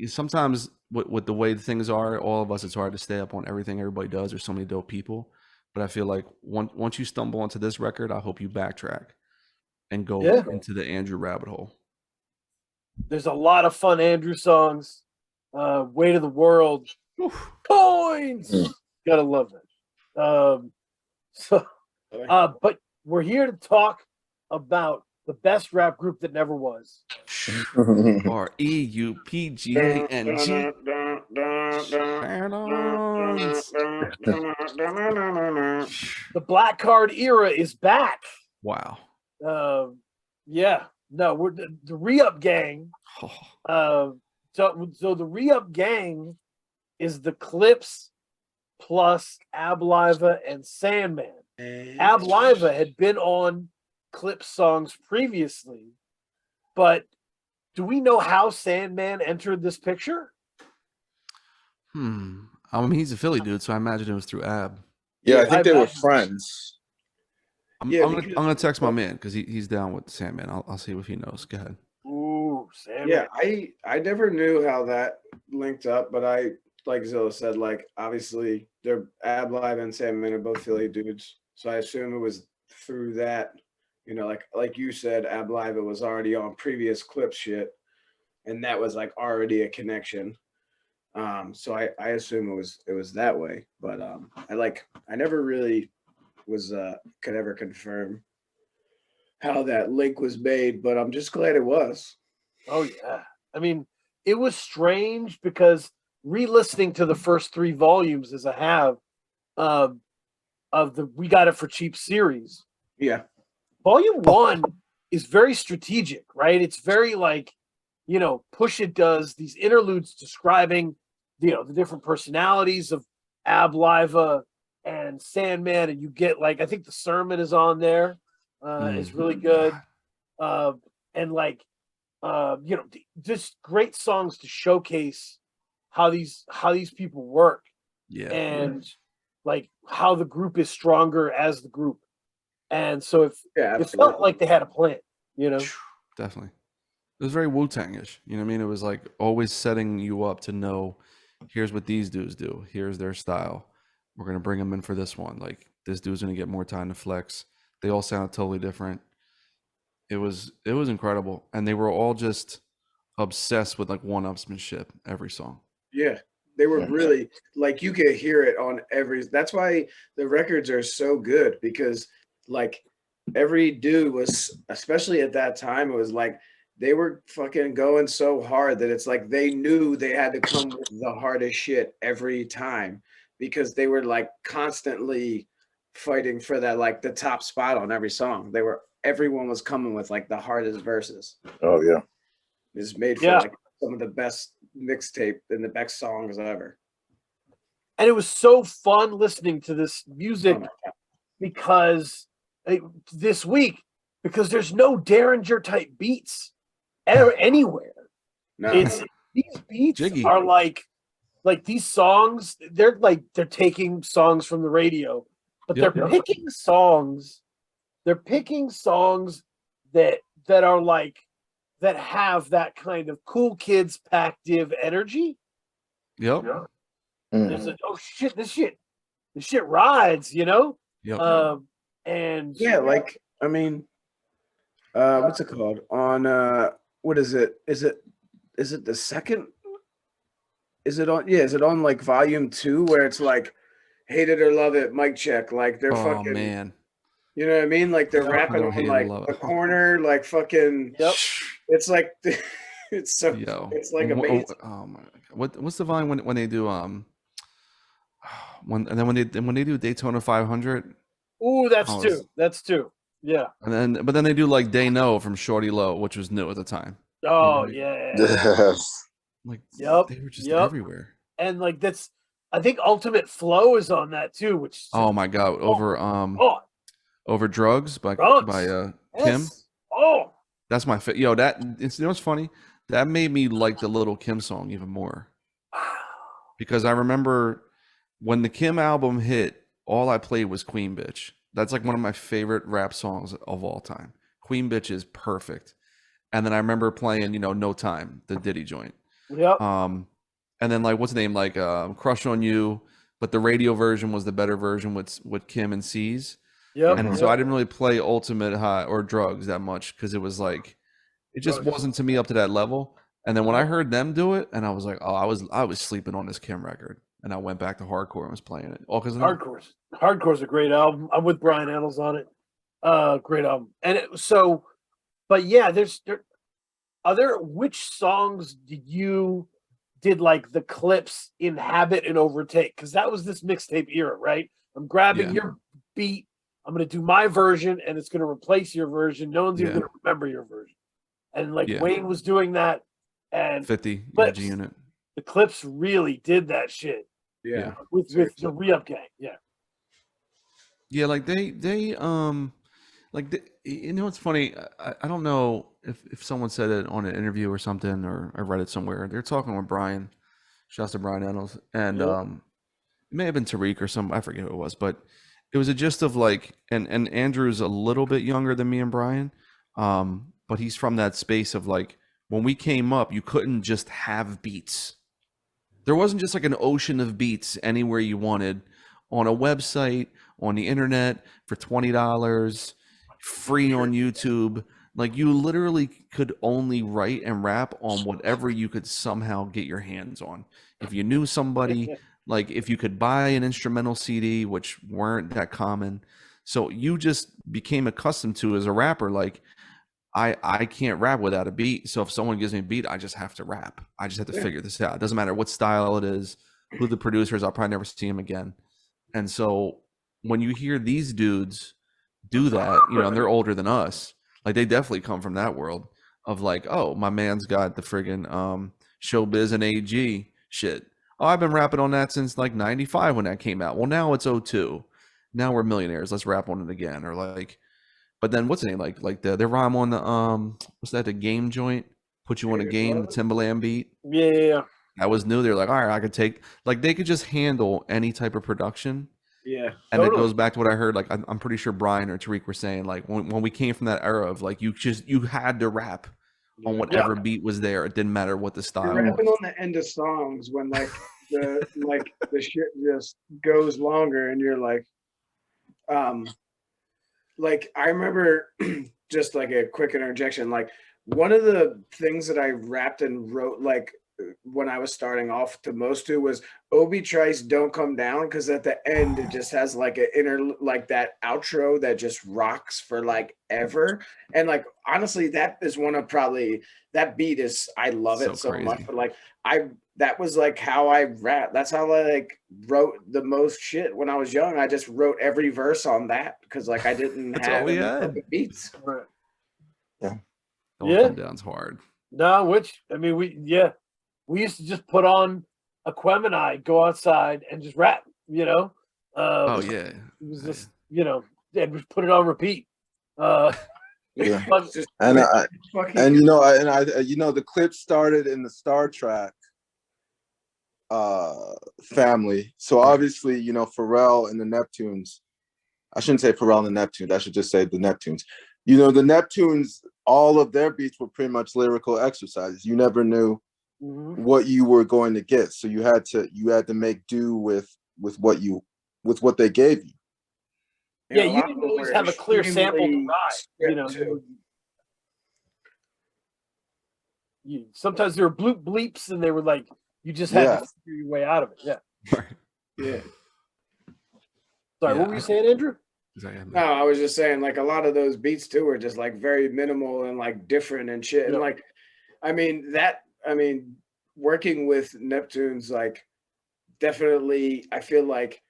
sometimes with the way things are, all of us, it's hard to stay up on everything everybody does. There's so many dope people. But I feel like once you stumble onto this record, I hope you backtrack and go into the Andrew rabbit hole. There's a lot of fun Andrew songs. Weight of the World. Oof. Coins. Gotta love that. But we're here to talk about the best rap group that never was. REUPGANG. The Black Card era is back. Wow. Yeah. No, we're the Re-Up Gang. So the Re-Up Gang is the Clips plus Ab Liva and Sandman. Ab Liva had been on Clips songs previously, but do we know how Sandman entered this picture? I mean, he's a Philly dude, so I imagine it was through Ab. Yeah, I think they were friends. I'm gonna text my man because he's down with Sandman. I'll see if he knows. Go ahead. Ooh, Sandman. Yeah, I never knew how that linked up, but I, like Zilla said, like obviously they're Ab Live and Sandman are both Philly dudes, so I assume it was through that. Like you said, Ab Live was already on previous Clip shit, and that was like already a connection. So I assume it was that way, but I never really was could ever confirm how that link was made, but I'm just glad it was. Oh yeah. I mean, it was strange because re-listening to the first 3 volumes as I have of the We Got It for Cheap series. Yeah. Volume 1 is very strategic, right? It's very like Pusha does these interludes describing, the different personalities of Ab Liva and Sandman, and you get like I think the sermon is on there, is really good, and like just great songs to showcase how these people work, Yeah. and like how the group is stronger as the group, and so it felt like they had a plan, Definitely. It was very Wu-Tang-ish. You know what I mean? It was like always setting you up to know, here's what these dudes do. Here's their style. We're going to bring them in for this one. Like, this dude's going to get more time to flex. They all sound totally different. It was incredible. And they were all just obsessed with like one-upsmanship every song. Yeah. They were really like, you could hear it on that's why the records are so good, because like every dude was, especially at that time, it was like they were fucking going so hard that it's like they knew they had to come with the hardest shit every time, because they were like constantly fighting for that, like the top spot on every song. Everyone was coming with like the hardest verses. Oh yeah. It's made for like some of the best mixtape and the best songs ever. And it was so fun listening to this music because this week, because there's no Derringer type beats anywhere. No. It's these beats Jiggy. are like these songs, they're taking songs from the radio, but they're picking songs that are like, that have that kind of cool kids pactive energy. Yep. There's oh shit, this shit rides, Yep. and yeah, like I mean, what's it called? On what is it? Is it the second? Is it on? Yeah, is it on like volume 2 where it's like hate it or love it, mic check? Like they're fucking. Man. You know what I mean? Like they're rapping on like the corner, like fucking. Yep. It's like it's so. It's like amazing. Oh my God. What's the volume when they do when they do Daytona 500? Ooh, that's two. Yeah. And then they do like They Know from Shorty Low, which was new at the time. Oh Yes. Like Yep. they were just everywhere. And like that's, I think Ultimate Flow is on that too, which Oh my God, over Drugs by Kim. Oh, That's my favorite. Yo, that it's, what's funny? That made me like the Little Kim song even more. Because I remember when the Kim album hit, all I played was Queen Bitch. That's like one of my favorite rap songs of all time. Queen Bitch is perfect. And then I remember playing, No Time, the Diddy joint. Yep. And then like what's the name? Like Crush on You, but the radio version was the better version with Kim and C's. Yep. And so I didn't really play Ultimate High or Drugs that much because it was like it just wasn't to me up to that level. And then when I heard them do it, and I was like, oh, I was sleeping on this Kim record, and I went back to Hardcore and was playing it. All because Hardcore's a great album. I'm with Brian Annals on it. Great album. And but yeah, which songs did like the clips inhabit and overtake? Because that was this mixtape era, right? I'm grabbing your beat, I'm going to do my version, and it's going to replace your version. No one's even going to remember your version. And like Wayne was doing that, and 50 G Unit. The Clips really did that shit. Yeah, with the Re-Up Gang. Yeah. Yeah, like they it's funny. I don't know if someone said it on an interview or something, or I read it somewhere. They're talking with Brian. Shouts to Brian Annals, and it may have been Tariq or some. I forget who it was, but it was a gist of like, and Andrew's a little bit younger than me and Brian, but he's from that space of like when we came up, you couldn't just have beats. There wasn't just like an ocean of beats anywhere you wanted on a website, on the internet for $20, free on YouTube. Like you literally could only write and rap on whatever you could somehow get your hands on. If you knew somebody, like if you could buy an instrumental CD, which weren't that common. So you just became accustomed to as a rapper, like I can't rap without a beat. So if someone gives me a beat, I just have to rap. I just have to figure this out. It doesn't matter what style it is, who the producer is. I'll probably never see him again. And so when you hear these dudes do that, and they're older than us, like they definitely come from that world. of like, oh, my man's got the friggin' Showbiz and AG shit. Oh, I've been rapping on that since like 95 when that came out. Well, now it's '02. Now we're millionaires. Let's rap on it again. Or like, but then what's the name? Like the rhyme on the what's that, the game joint? Put you on a game, the Timbaland beat. Yeah. That was new. They're like, all right, I could take, like, they could just handle any type of production. Yeah. And Totally. it goes back to what I heard. Like, I'm pretty sure Brian or Tariq were saying, like, when we came from that era of like, you had to rap on whatever beat was there. It didn't matter what the You're style rapping was. on the end of songs when the shit just goes longer, and you're like I remember just like a quick interjection. Like one of the things that I rapped and wrote like when I was starting off to most to was Obi Trice Don't Come Down, because at the end it just has like an inner like that outro that just rocks for like ever. And like honestly, that is one of probably that beat is I love it so much. Crazy. But like that was like how I rap. That's how I like wrote the most shit when I was young. I just wrote every verse on that because like I didn't That's have all we any had. fucking beats. Right. Don't Yeah. Come Down's hard. No, we used to just put on a Quem and I go outside and just rap, Oh yeah. It was just, and just put it on repeat. Yeah. But- Just And fucking and the clip started in the Star Trek family. So obviously, Pharrell and the Neptunes. I shouldn't say Pharrell and the Neptunes. I should just say the Neptunes. The Neptunes, all of their beats were pretty much lyrical exercises. You never knew what you were going to get, so you had to make do with what they gave you. Yeah, a you lot didn't of them always were have a clear sample to extremely ride. script too. Sometimes there were bloop bleeps, and they were like you just had to figure your way out of it. Yeah. Yeah. Sorry, Yeah, what were you saying, Andrew? No, I was just saying like a lot of those beats too were just like very minimal and like different and shit. And like, working with Neptunes, like definitely, I feel like,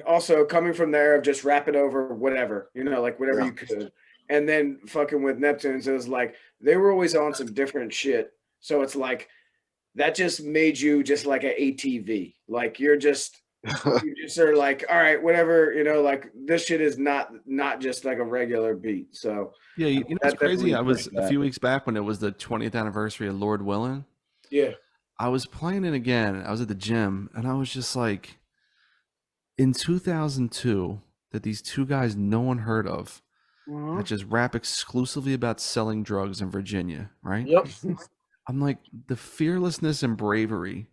also coming from there of just rapping over whatever, like whatever you could. And then fucking with Neptunes, it was like, they were always on some different shit. So it's like, that just made you just like an ATV. Like you just are like, all right, whatever, like this shit is not just like a regular beat. So Yeah, it's crazy. I was definitely a few weeks back when it was the 20th anniversary of Lord Willin'. yeah. I was playing it again. I was at the gym, and I was just like, in 2002, that these two guys no one heard of that just rap exclusively about selling drugs in Virginia, right? Yep. I'm like, the fearlessness and bravery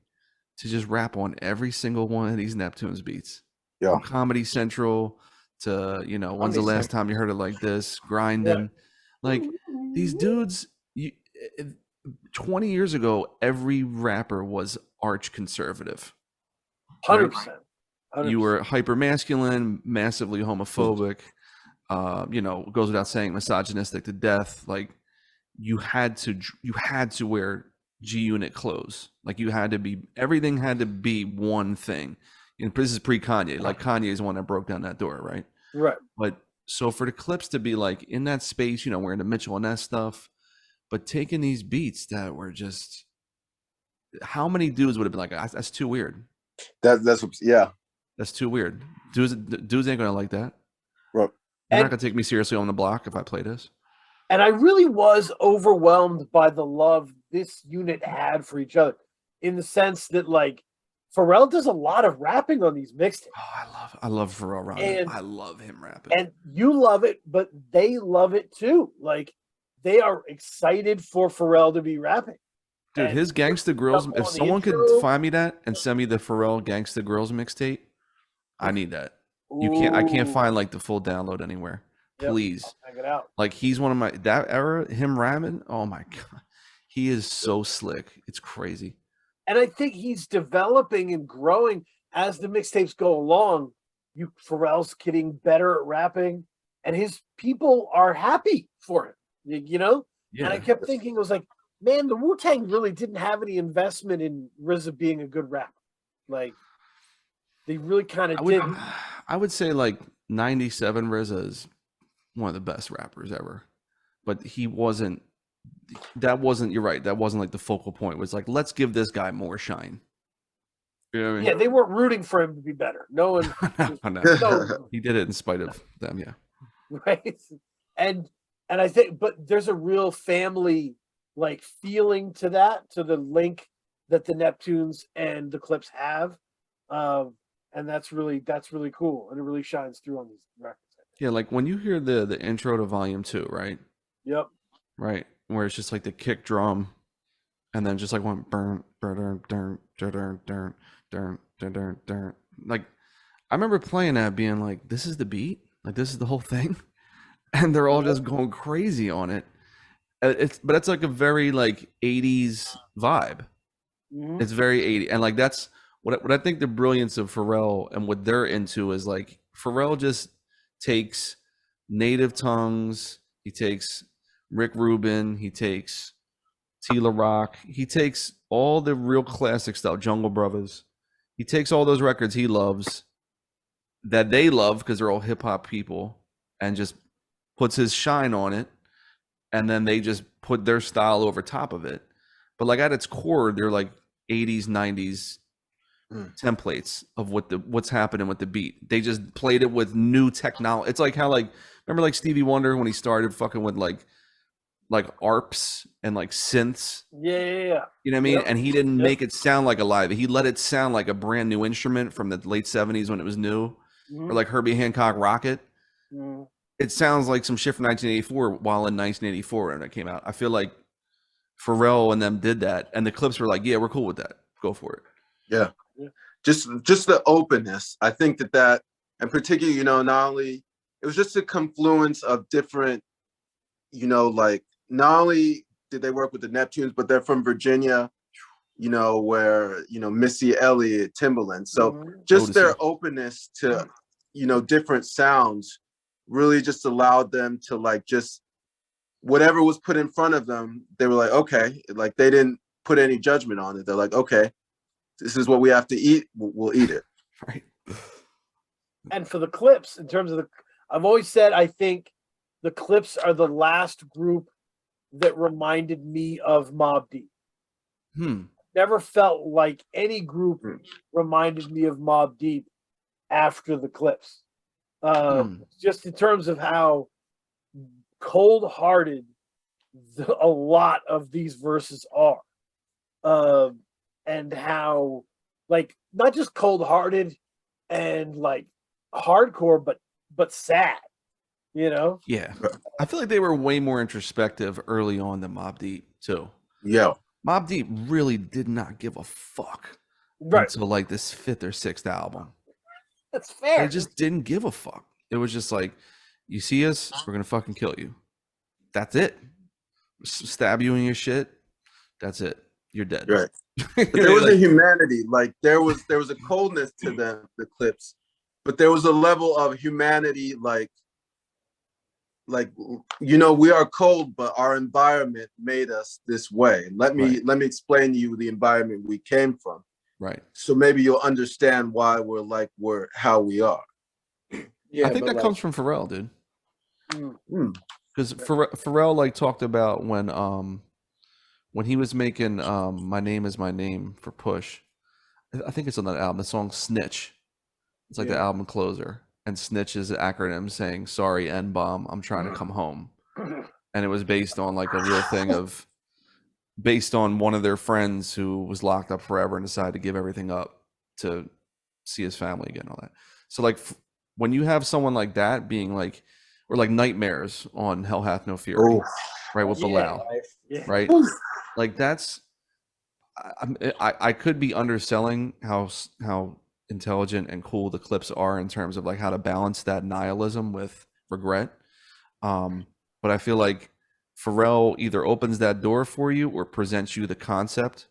to just rap on every single one of these Neptunes beats. Yeah. From Comedy Central to, when's the last time you heard it like this? Grinding. Like, these dudes, 20 years ago, every rapper was arch conservative. 100%. You were hyper masculine, massively homophobic, goes without saying, misogynistic to death. Like, you had to wear G Unit clothes. Like, everything had to be one thing. This is pre-Kanye. Like, Kanye is the one that broke down that door, right? Right. But so for the Clips to be like in that space, wearing the Mitchell and Ness stuff, but taking these beats that were just, how many dudes would have been like, that's too weird. That's too weird. Dudes ain't gonna like that. Right. They're not gonna take me seriously on the block if I play this. And I really was overwhelmed by the love this unit had for each other, in the sense that like Pharrell does a lot of rapping on these mixtapes. Oh, I love Pharrell rapping. I love him rapping. And you love it, but they love it too. Like, they are excited for Pharrell to be rapping. Dude, his Gangsta Grills, if someone could find me that and send me the Pharrell Gangsta Grills mixtape, I need that. I can't find like the full download anywhere. Please. I'll check it out. Like, he's one of that era, him rapping, oh my God. He is so slick. It's crazy. And I think he's developing and growing as the mixtapes go along. Pharrell's getting better at rapping, and his people are happy for him. Yeah. And I kept thinking, I was like, man, the Wu-Tang really didn't have any investment in RZA being a good rapper. Like, they really kind of didn't. I would say like 97 RZA is one of the best rappers ever. but he wasn't. That wasn't. You're right. That wasn't like the focal point. It was like, let's give this guy more shine. You know what I mean? Yeah, they weren't rooting for him to be better. No one, No. no, He did it in spite of them. Yeah. right? And I think, but there's a real family like feeling to that, to the link that the Neptunes and the Clips have, and that's really cool, and it really shines through on these records. Yeah, like when you hear the intro to Volume 2, right? Yep. Right, where it's just like the kick drum, and then just like one burn, burn, burn, burn, burn, burn, burn, burn. Like, I remember playing that, being like, "This is the beat, like this is the whole thing," and they're all just going crazy on it. But it's like a very like '80s vibe. Mhm. It's very 80s, and like that's what I think the brilliance of Pharrell and what they're into is like Pharrell just takes native tongues. He takes Rick Rubin. He takes Zilla Rocca. He takes all the real classic stuff, Jungle Brothers. He takes all those records he loves, that they love because they're all hip hop people, and just puts his shine on it, and then they just put their style over top of it. But like at its core, they're like 80s, 90s templates of what's happening with the beat. They just played it with new technology. It's like how, like, remember like Stevie Wonder when he started fucking with like arps and like synths. Yeah. You know what I mean? Yep. And he didn't make it sound like a live. He let it sound like a brand new instrument from the late 70s when it was new. Mhm. Or like Herbie Hancock Rocket. Mhm. It sounds like some shit from 1984 while in 1984 when it came out. I feel like Pharrell and them did that, and the Clips were like, yeah, we're cool with that. Go for it. Yeah. Just the openness. I think that, and particularly, not only, it was just a confluence of different, like, not only did they work with the Neptunes, but they're from Virginia, where, Missy Elliott, Timbaland. So just their openness to, different sounds really just allowed them to like, just whatever was put in front of them, they were like, okay, like they didn't put any judgment on it. They're like, okay, this is what we have to eat. We'll eat it. Right. And for the Clips, in terms of I've always said, I think the Clips are the last group that reminded me of Mobb Deep. Never felt like any group reminded me of Mobb Deep after the Clips. Just in terms of how cold-hearted a lot of these verses are. And how, like, not just cold-hearted and like hardcore, but sad, Yeah. I feel like they were way more introspective early on than Mobb Deep too. Yeah. Mobb Deep really did not give a fuck until like this 5th or 6th album. That's fair. They just didn't give a fuck. It was just like, you see us, we're gonna fucking kill you. That's it. Stab you in your shit. That's it. You're dead. Right. But there was a humanity. Like there was a coldness to the Clips, but there was a level of humanity. Like we are cold, but our environment made us this way. Let me explain to you the environment we came from. Right. So maybe you'll understand why we're how we are. Yeah, I think that comes from Pharrell, dude. Because Pharrell like talked about when he was making My Name Is My Name for Push. I think it's on that album, the song Snitch. It's like the album closer. And Snitch is an acronym saying, sorry, N-bomb, I'm trying to come home. And it was based on like a real thing based on one of their friends who was locked up forever and decided to give everything up to see his family again, all that. So like when you have someone like that being like, or like Nightmares on Hell Hath No Fury, right, with Bilal, right? Like that's, I could be underselling how intelligent and cool the Clips are in terms of like how to balance that nihilism with regret. But I feel like Pharrell either opens that door for you or presents you the concept,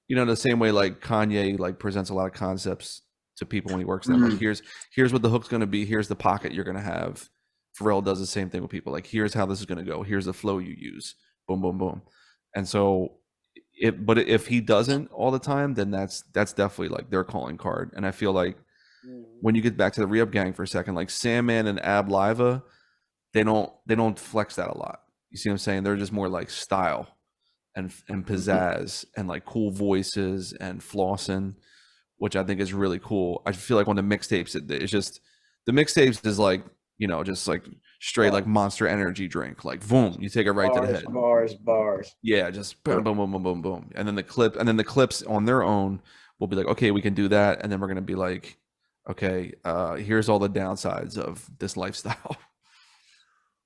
the same way like Kanye like presents a lot of concepts to people when he works them. Like here's what the hook's going to be. Here's the pocket you're going to have. Pharrell does the same thing with people. Like here's how this is going to go. Here's the flow you use. Boom, boom, boom. And so if he doesn't all the time, then that's definitely like their calling card. And I feel like when you get back to the Re-Up Gang for a second, like Sandman and Ab Liva, they don't flex that a lot. You see what I'm saying? They're just more like style and pizzazz and like cool voices and flossing, which I think is really cool. I feel like on the mixtapes, it's just the mixtapes is like, you know, just like straight like Monster Energy drink, like boom, you take it right to the head. Bars. Yeah, just boom, boom, boom, boom, boom, boom, and then the clips on their own will be like, okay, we can do that, and then we're gonna be like, okay, here's all the downsides of this lifestyle.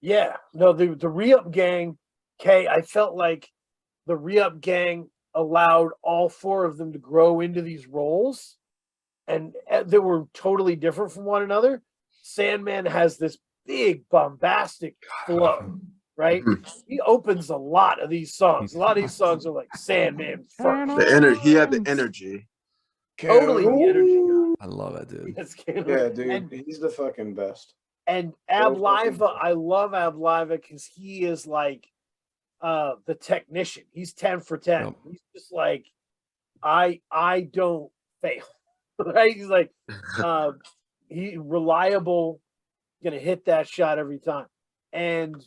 Yeah, no, the Re-Up Gang, I felt like the Re-Up Gang allowed all four of them to grow into these roles, and they were totally different from one another. Sandman has this big bombastic flow, right? He opens a lot of these songs. A lot of these songs are like Sandman first. The energy. He had the energy. Totally the energy guy. I love it, dude. Yeah, dude, he's the fucking best. And Abliva, I love Abliva because he is like the technician. He's 10 for 10. Yep. He's just like, I don't fail. Right? He's like he reliable, gonna hit that shot every time. And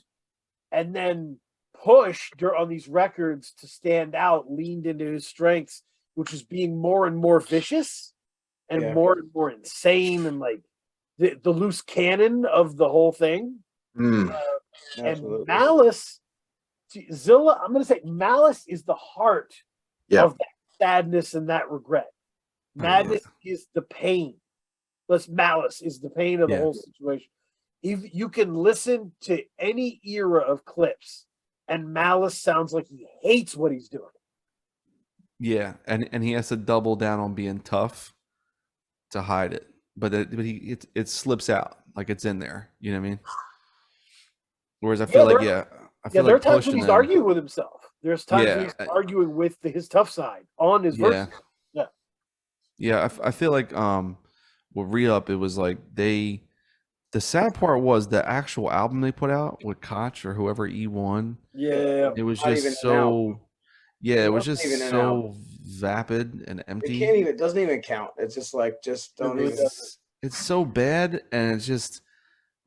then Push on these records to stand out, leaned into his strengths, which is being more and more vicious and more insane, and like the loose cannon of the whole thing. And Malice, Zilla, I'm going to say Malice is the heart of that sadness and that regret. Madness is the pain. Malice is the pain of the whole situation. If you can listen to any era of Clips, and Malice sounds like he hates what he's doing. Yeah, and he has to double down on being tough to hide it, but it slips out like it's in there. You know what I mean? Whereas I feel there are times when he's arguing with himself. There's times when he's arguing with his tough side on his verse. Yeah, I feel like with Re-Up, it was like the sad part was the actual album they put out with Koch or whoever E1. Yeah, it was just so. Yeah, it was just so vapid and empty. It doesn't even count. It's just like, don't even. It's so bad, and it's just.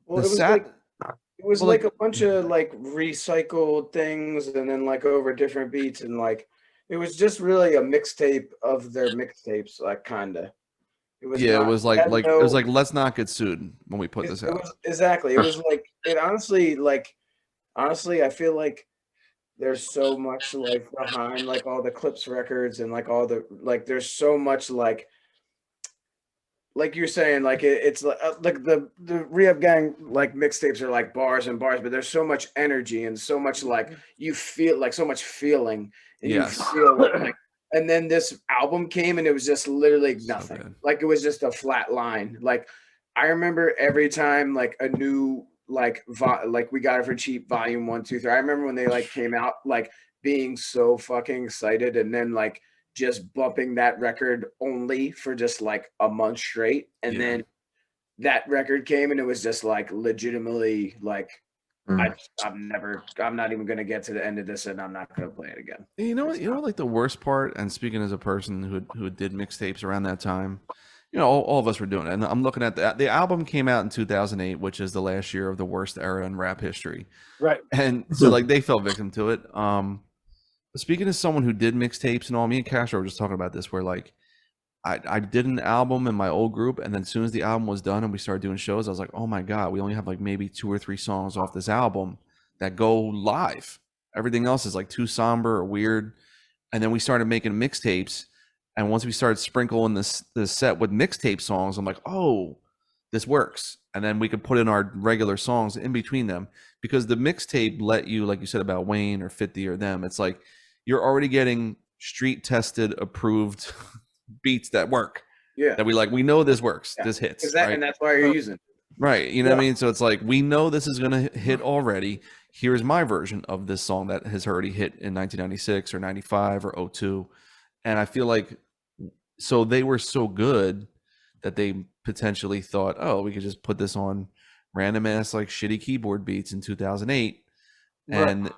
Well, it was like a bunch of like recycled things, and then like over different beats, and like it was just really a mixtape of their mixtapes, like kinda. It was like let's not get sued when we put this out. Exactly. It was like honestly, I feel like there's so much like behind like all the Clips records and like all the like there's so much like you're saying, like it's like the Re-Up Gang like mixtapes are like bars and bars, but there's so much energy and so much like you feel like so much feeling, and you feel like, and then this album came and it was just literally nothing. So like it was just a flat line. Like I remember every time like a new like We Got It for Cheap Volume 1, 2, 3. I remember when they like came out, like being so fucking excited, and then like just bumping that record only for just like a month straight, and then that record came and it was just like legitimately like I'm not even gonna get to the end of this, and I'm not gonna play it again. You know what, like the worst part, and speaking as a person who did mixtapes around that time, you know, all of us were doing it, and I'm looking at the album came out in 2008, which is the last year of the worst era in rap history, right? And so like they fell victim to it. Speaking as someone who did mixtapes and all, me and Castro were just talking about this, where like I did an album in my old group, and then as soon as the album was done and we started doing shows, I was like, oh my God, we only have like maybe 2 or 3 songs off this album that go live. Everything else is like too somber or weird. And then we started making mixtapes, and once we started sprinkling this set with mixtape songs, I'm like, oh, this works. And then we could put in our regular songs in between them, because the mixtape let you, like you said about Wayne or 50 or them, it's like you're already getting street tested, approved beats that work. Yeah. That we know this works. Yeah. This hits. Right? And that's why you're using it. Right. You know what I mean? So it's like, we know this is going to hit already. Here's my version of this song that has already hit in 1996 or 95 or 02. And I feel like, so they were so good that they potentially thought, oh, we could just put this on random ass like shitty keyboard beats in 2008. Right.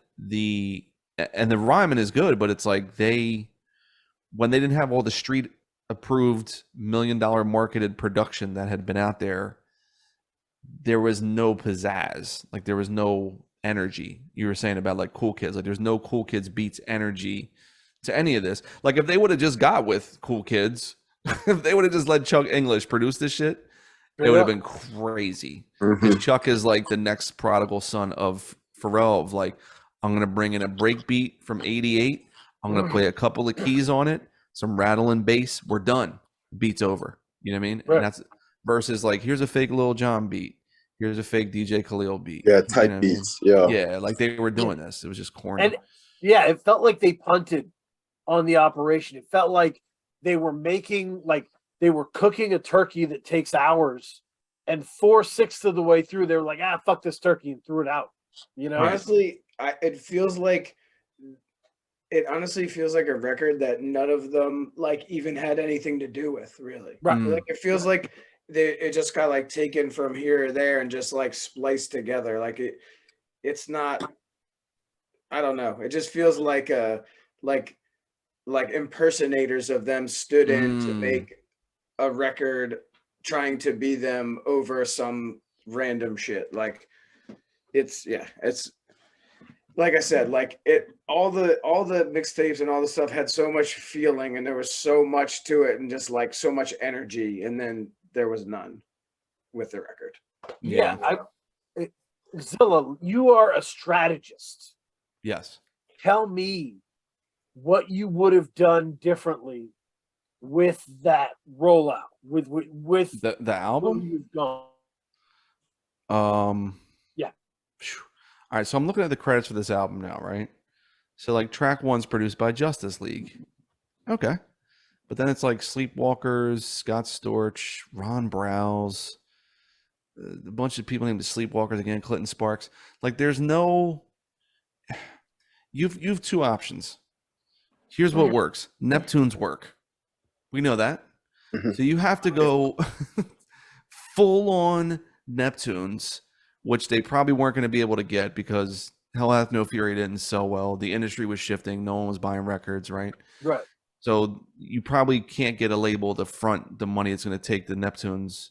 And the rhyming is good, but it's like when they didn't have all the street approved $1 million marketed production that had been out there, there was no pizzazz. Like there was no energy. You were saying about like Cool Kids. Like there's no Cool Kids beats energy to any of this. Like if they would have just got with Cool Kids, if they would have just let Chuck English produce this shit, it would have been crazy. Because Chuck is like the next prodigal son of Pharrell of like, I'm gonna bring in a break beat from '88. I'm gonna play a couple of keys on it, some rattling bass. We're done. Beat's over. You know what I mean? Right. And that's versus like here's a fake Lil Jon beat. Here's a fake DJ Khalil beat. Yeah, You type know what I mean? beats. Yeah. Yeah, like they were doing this. It was just corny. And yeah, it felt like they punted on the operation. It felt like they were making, like they were cooking a turkey that takes hours, and 4/6 of the way through, they were like, fuck this turkey, and threw it out. You know? Honestly, it honestly feels like a record that none of them like even had anything to do with, really. Right. Like it feels like it just got like taken from here or there and just like spliced together. Like it's not, I don't know. It just feels like like impersonators of them stood in to make a record trying to be them over some random shit. Like it's like I said, like all the mixtapes and all the stuff had so much feeling, and there was so much to it, and just like so much energy, and then there was none with the record. Yeah. Zilla, you are a strategist. Yes. Tell me what you would have done differently with that rollout, with The where album? you've gone. Yeah. Phew. All right, so I'm looking at the credits for this album now, right? So like track 1's produced by Justice League. Okay. But then it's like Sleepwalkers, Scott Storch, Ron Browse, a bunch of people named the Sleepwalkers again, Clinton Sparks. Like there's no you've two options. Here's what works. Neptune's work. We know that. So you have to go full on Neptunes, which they probably weren't going to be able to get because Hell Hath No Fury didn't sell well. The industry was shifting. No one was buying records, right? Right. So you probably can't get a label to front the money it's going to take the Neptunes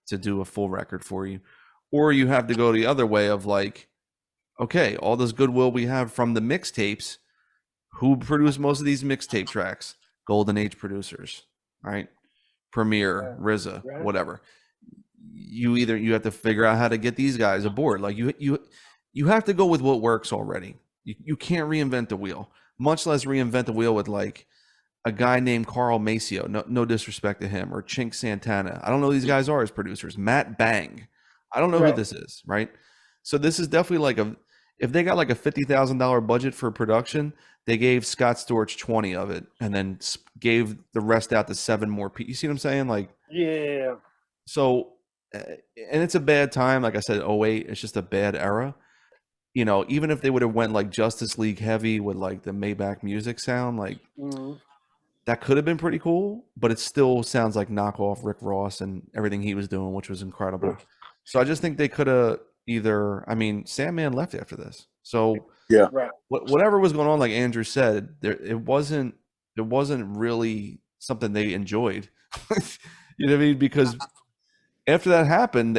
to do a full record for you. Or you have to go the other way of like, okay, all this goodwill we have from the mixtapes, who produced most of these mixtape tracks? Golden Age producers, right? Premier, RZA, Right. whatever. You have to figure out how to get these guys aboard. Like you have to go with what works already. You can't reinvent the wheel, much less reinvent the wheel with like a guy named Carl Maceo. No disrespect to him, or Chink Santana. I don't know who these guys are as producers. Matt Bang. I don't know who this is, right? So this is definitely like if they got like a $50,000 budget for production, they gave Scott Storch 20 of it and then gave the rest out to 7 more people. You see what I'm saying? Like, Yeah. so, and it's a bad time. Like I said, 08, it's just a bad era. You know, even if they would have went like Justice League heavy with like the Maybach music sound, like that could have been pretty cool, but it still sounds like knockoff Rick Ross and everything he was doing, which was incredible. So I just think they could have Sandman left after this. So Yeah. Right. whatever was going on, like Andrew said, it wasn't really something they enjoyed. You know what I mean? Because after that happened,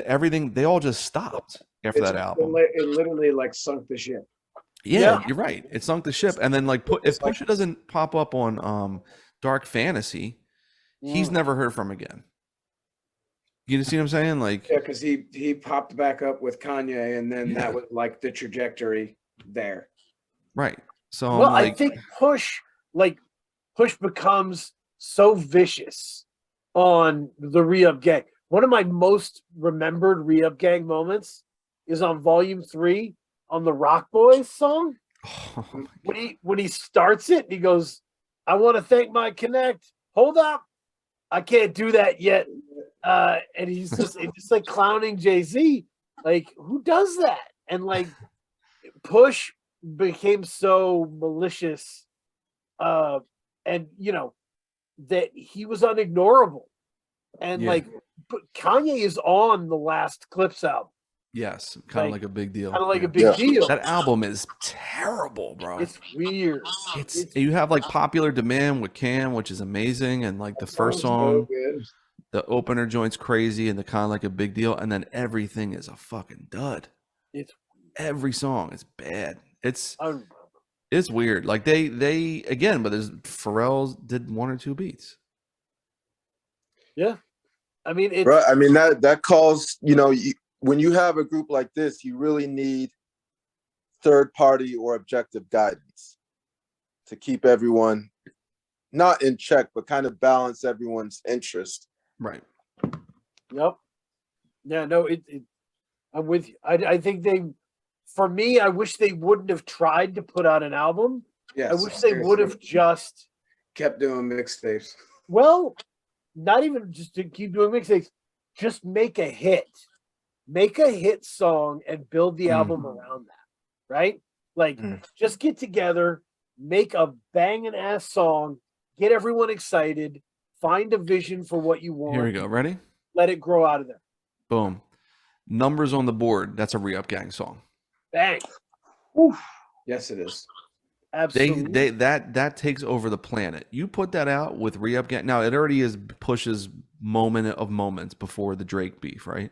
they all just stopped after that album. It literally like sunk the ship. Yeah, you're right. It sunk the ship. And then like if Pusha doesn't pop up on Dark Fantasy, he's never heard from again. You see what I'm saying? Like, Yeah, because he popped back up with Kanye, and then that was like the trajectory there. right. So Well, like, I think Push becomes so vicious on the Re-Up Gang. One of my most remembered Re-Up Gang moments is on Volume 3 on the Rock Boys song. oh my When he starts it, he goes, "I want to thank my connect. Hold up, I can't do that yet." And he's just like clowning Jay-Z. Like, who does that? And like, Push became so malicious, and you know that he was unignorable. And like, but Kanye is on the last Clips album. yes, kind of like a big deal. Kind of like Yeah. a big deal. That album is terrible, bro. It's weird. It's you have like Popular Demand with Cam, which is amazing, and like the first song, the opener joint's crazy, and the kind of like a big deal, and then everything is a fucking dud. It's every song. It's bad. It's Un- weird. Like they again, but there's Pharrell did 1 or 2 beats. yeah. I mean, it's Right. I mean, that calls, when you have a group like this, you really need third party or objective guidance to keep everyone not in check, but kind of balance everyone's interest. Right. Yep. Yeah, no, I'm with you. I think for me, I wish they wouldn't have tried to put out an album. Yes, I wish they would have just, kept doing mixtapes. well, not even just to keep doing mixtapes, just make a hit. Make a hit song and build the album around that, right? Like, just get together, make a banging ass song, get everyone excited, find a vision for what you want. Here we go. Ready? Let it grow out of there. Boom. Numbers on the Board. That's a Re-Up Gang song. Bang. Yes, it is. Absolutely. That takes over the planet. You put that out with Re-Up Gang. Now it already is Push's moment of moments before the Drake beef, right?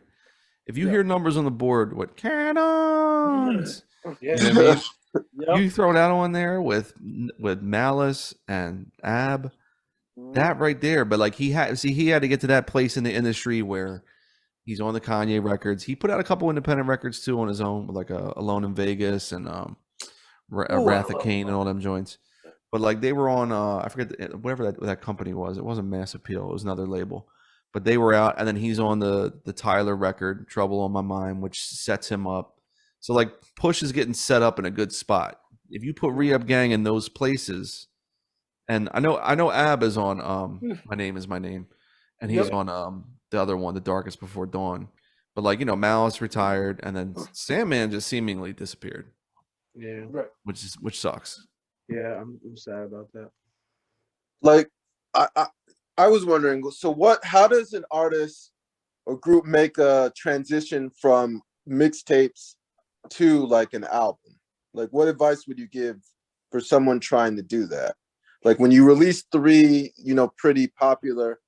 If you hear Numbers on the Board with cannons, Yeah. you know what I mean? Yep. You throw that on there with Malice and Ab, that right there. But like he had to get to that place in the industry where he's on the Kanye records. He put out a couple independent records too on his own, like Alone in Vegas and Wrath of Cain and all them joints. But like they were on, I forget whatever that company was. It wasn't Mass Appeal. It was another label. But they were out, and then he's on the Tyler record, Trouble on My Mind, which sets him up. So like Push is getting set up in a good spot. If you put Re-Up Gang in those places, and I know Ab is on My Name Is My Name, and he's on the other one, The Darkest Before Dawn. But like, Malice retired, and then Sandman just seemingly disappeared. Yeah. Right. Which sucks. Yeah, I'm sad about that. Like, I was wondering, so how does an artist or group make a transition from mixtapes to like an album? Like, what advice would you give for someone trying to do that? Like when you release 3, pretty popular,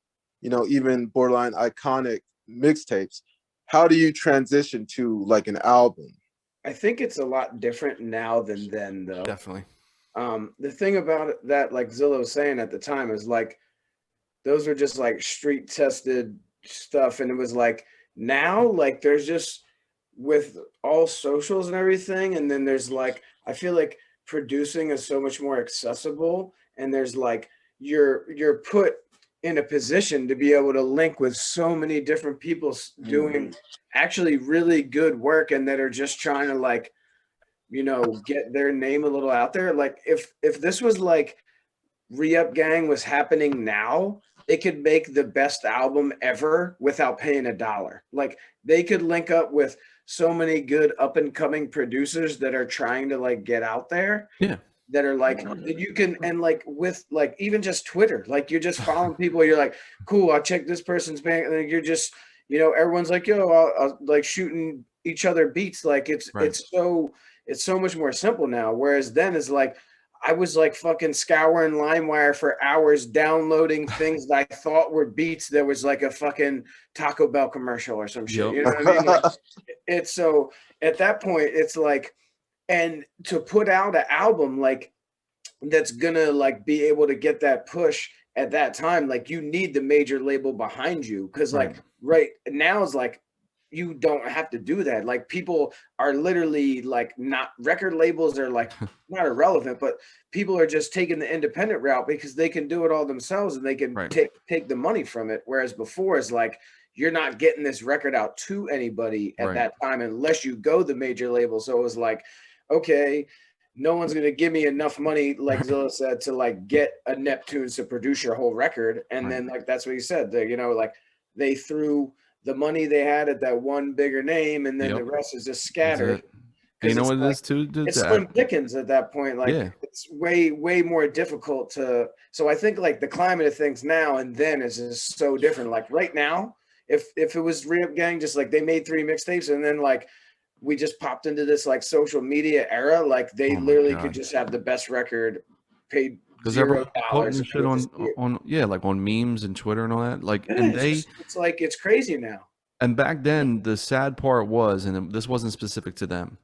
even borderline iconic mixtapes, how do you transition to like an album? I think it's a lot different now than then, though. Definitely. The thing about it that, like Zilla was saying at the time, is like those are just like street tested stuff, and it was like now, like there's just with all socials and everything, and then there's like I feel like producing is so much more accessible, and there's like you're put in a position to be able to link with so many different people doing actually really good work and that are just trying to like get their name a little out there. Like if this was like Re-Up Gang was happening now, it could make the best album ever without paying $1. Like they could link up with so many good up and coming producers that are trying to like get out there. Yeah. That are like you can, and like with like even just Twitter, like you're just following people, you're like, cool, I'll check this person's bank, and then you're just everyone's like, yo, I'll like shooting each other beats. Like it's so much more simple now, whereas then is like I was like fucking scouring LimeWire for hours downloading things that I thought were beats that was like a fucking Taco Bell commercial or some shit. You know what I mean? Like, it's so at that point it's like, and to put out an album like that's gonna like be able to get that push at that time, like you need the major label behind you, because like right now is like you don't have to do that. Like people are literally like not, record labels are like not irrelevant, but people are just taking the independent route because they can do it all themselves and they can take the money from it. Whereas before is like you're not getting this record out to anybody at that time unless you go the major label. So it was like, okay, no one's going to give me enough money, like Zilla said, to like get a Neptunes to produce your whole record. And then like, that's what he said, like they threw the money they had at that one bigger name, and then the rest is just scattered. And you know what like, it is too? It's slim pickings at that point. Like it's way more difficult to. So I think like the climate of things now and then is just so different. Like right now, if it was Re-Up Gang, just like they made 3 mixtapes and then like we just popped into this like social media era, like they literally could just have the best record, paid because everyone's $0 shit on like on memes and Twitter and all that. Like, and it's like it's crazy now. And back then, the sad part was, and this wasn't specific to them,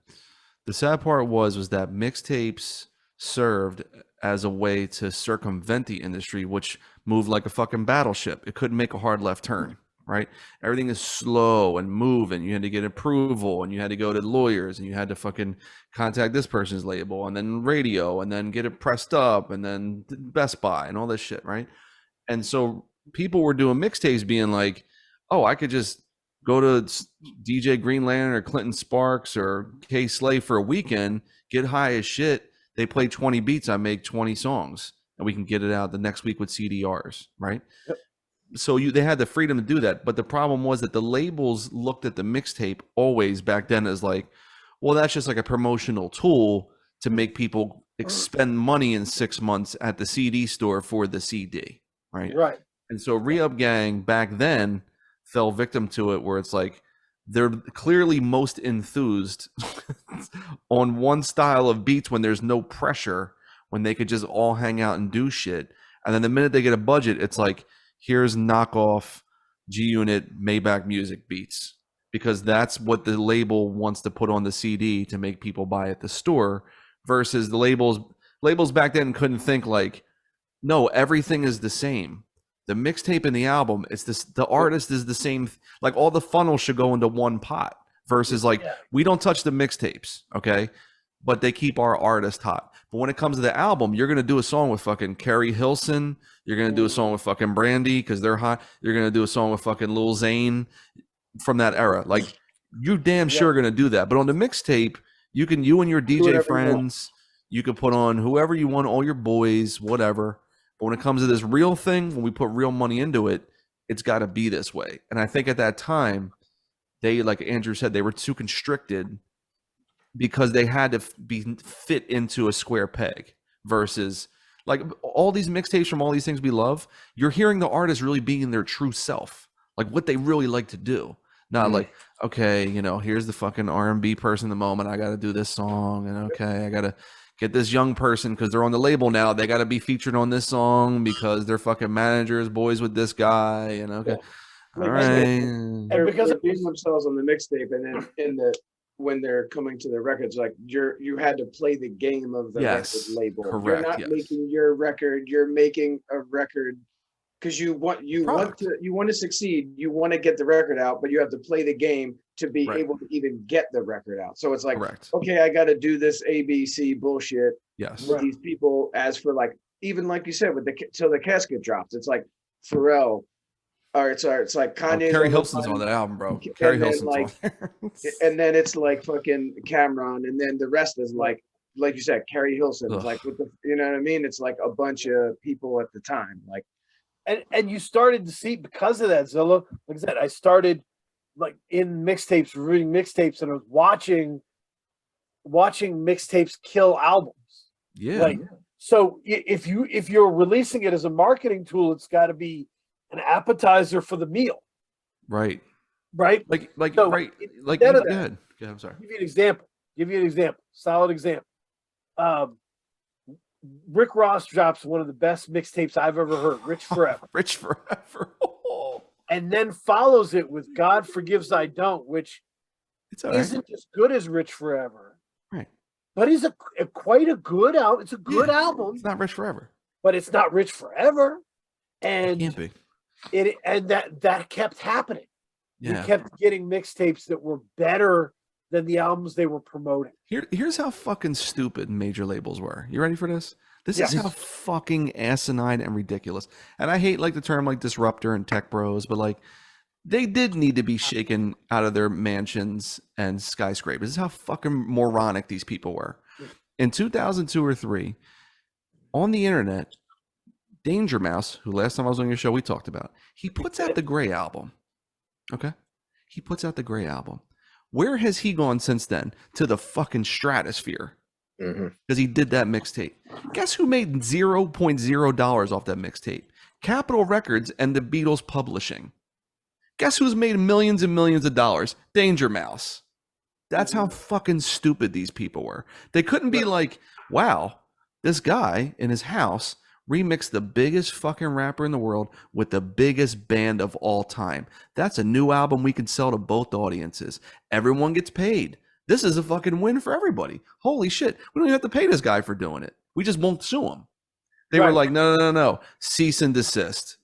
The sad part was that mixtapes served as a way to circumvent the industry, which moved like a fucking battleship. It couldn't make a hard left turn, right? Everything is slow and moving. You had to get approval, and you had to go to lawyers, and you had to fucking contact this person's label, and then radio, and then get it pressed up, and then Best Buy, and all this shit, right? And so people were doing mixtapes being like, oh, I could just go to DJ Green Lantern or Clinton Sparks or K Slay for a weekend, get high as shit. They play 20 beats, I make 20 songs, and we can get it out the next week with CDRs, right? Yep. So they had the freedom to do that. But the problem was that the labels looked at the mixtape always back then as like, well, that's just like a promotional tool to make people expend money in 6 months at the CD store for the CD, right? Right. And so Re-Up Gang back then fell victim to it, where it's like they're clearly most enthused on one style of beats when there's no pressure, when they could just all hang out and do shit. And then the minute they get a budget, it's like, here's knockoff G-Unit Maybach music beats, because that's what the label wants to put on the CD to make people buy at the store, versus the labels back then couldn't think like, no, everything is the same. The mixtape and the album, it's this, the artist is the same. Like all the funnels should go into one pot, versus like, we don't touch the mixtapes, okay? But they keep our artist hot. But when it comes to the album, you're going to do a song with fucking Carrie Hilson. You're going to do a song with fucking Brandy because they're hot. You're going to do a song with fucking Lil Zane from that era. Like, you damn sure are going to do that. But on the mixtape, you and your DJ friends, you can put on whoever you want, all your boys, whatever. But when it comes to this real thing, when we put real money into it, it's got to be this way. And I think at that time, they, like Andrew said, they were too constricted because they had to be fit into a square peg, versus like all these mixtapes from all these things we love, you're hearing the artist really being their true self, like what they really like to do. Not like, okay, you know, here's the fucking R&B person in the moment, I got to do this song, and okay, I got to get this young person because they're on the label now, they got to be featured on this song because they're fucking managers, boys with this guy, and okay, all right. And because they're being themselves on the mixtape, and then in the when they're coming to the records, like you had to play the game of the record label. Correct, you're not making your record, you're making a record because you want to succeed, you want to get the record out, but you have to play the game to be able to even get the record out. So it's like, okay, I got to do this ABC bullshit with these people. As for like, even like you said, with till the casket drops, it's like Pharrell. Or it's like Kanye. Carrie Hilson's on that album, bro. Carrie Hilson's on there. And then it's like fucking Cameron, and then the rest is like you said, Carrie Hilson. It's like with the, you know what I mean? It's like a bunch of people at the time, like. And you started to see, because of that, Zilla, like I said, I started like in mixtapes, reading mixtapes, and I was watching mixtapes kill albums. Yeah. Like, so if you're releasing it as a marketing tool, it's got to be an appetizer for the meal. Right. Like so right. Like, go ahead. Yeah, I'm sorry. Give you an example. Solid example. Rick Ross drops one of the best mixtapes I've ever heard, Rich Forever. Rich Forever. And then follows it with God Forgives I Don't, which isn't as good as Rich Forever. Right. But is quite a good album. It's a good album. It's not Rich Forever. But it's not Rich Forever. And it can't be. That kept happening. Yeah. We kept getting mixtapes that were better than the albums they were promoting. Here's how fucking stupid major labels were. You ready for this? This is how fucking asinine and ridiculous. And I hate like the term like disruptor and tech bros, but like they did need to be shaken out of their mansions and skyscrapers. This is how fucking moronic these people were. In 2002 or 3, on the internet, Danger Mouse, who last time I was on your show we talked about, he puts out the Gray album. Okay? He puts out the Gray album. Where has he gone since then? To the fucking stratosphere. Because he did that mixtape. Guess who made $0.0 off that mixtape? Capitol Records and the Beatles Publishing. Guess who's made millions and millions of dollars? Danger Mouse. That's how fucking stupid these people were. They couldn't be like, wow, this guy in his house remixed the biggest fucking rapper in the world with the biggest band of all time. That's a new album we can sell to both audiences. Everyone gets paid. This is a fucking win for everybody. Holy shit. We don't even have to pay this guy for doing it. We just won't sue him. They were Right. like, no. Cease and desist.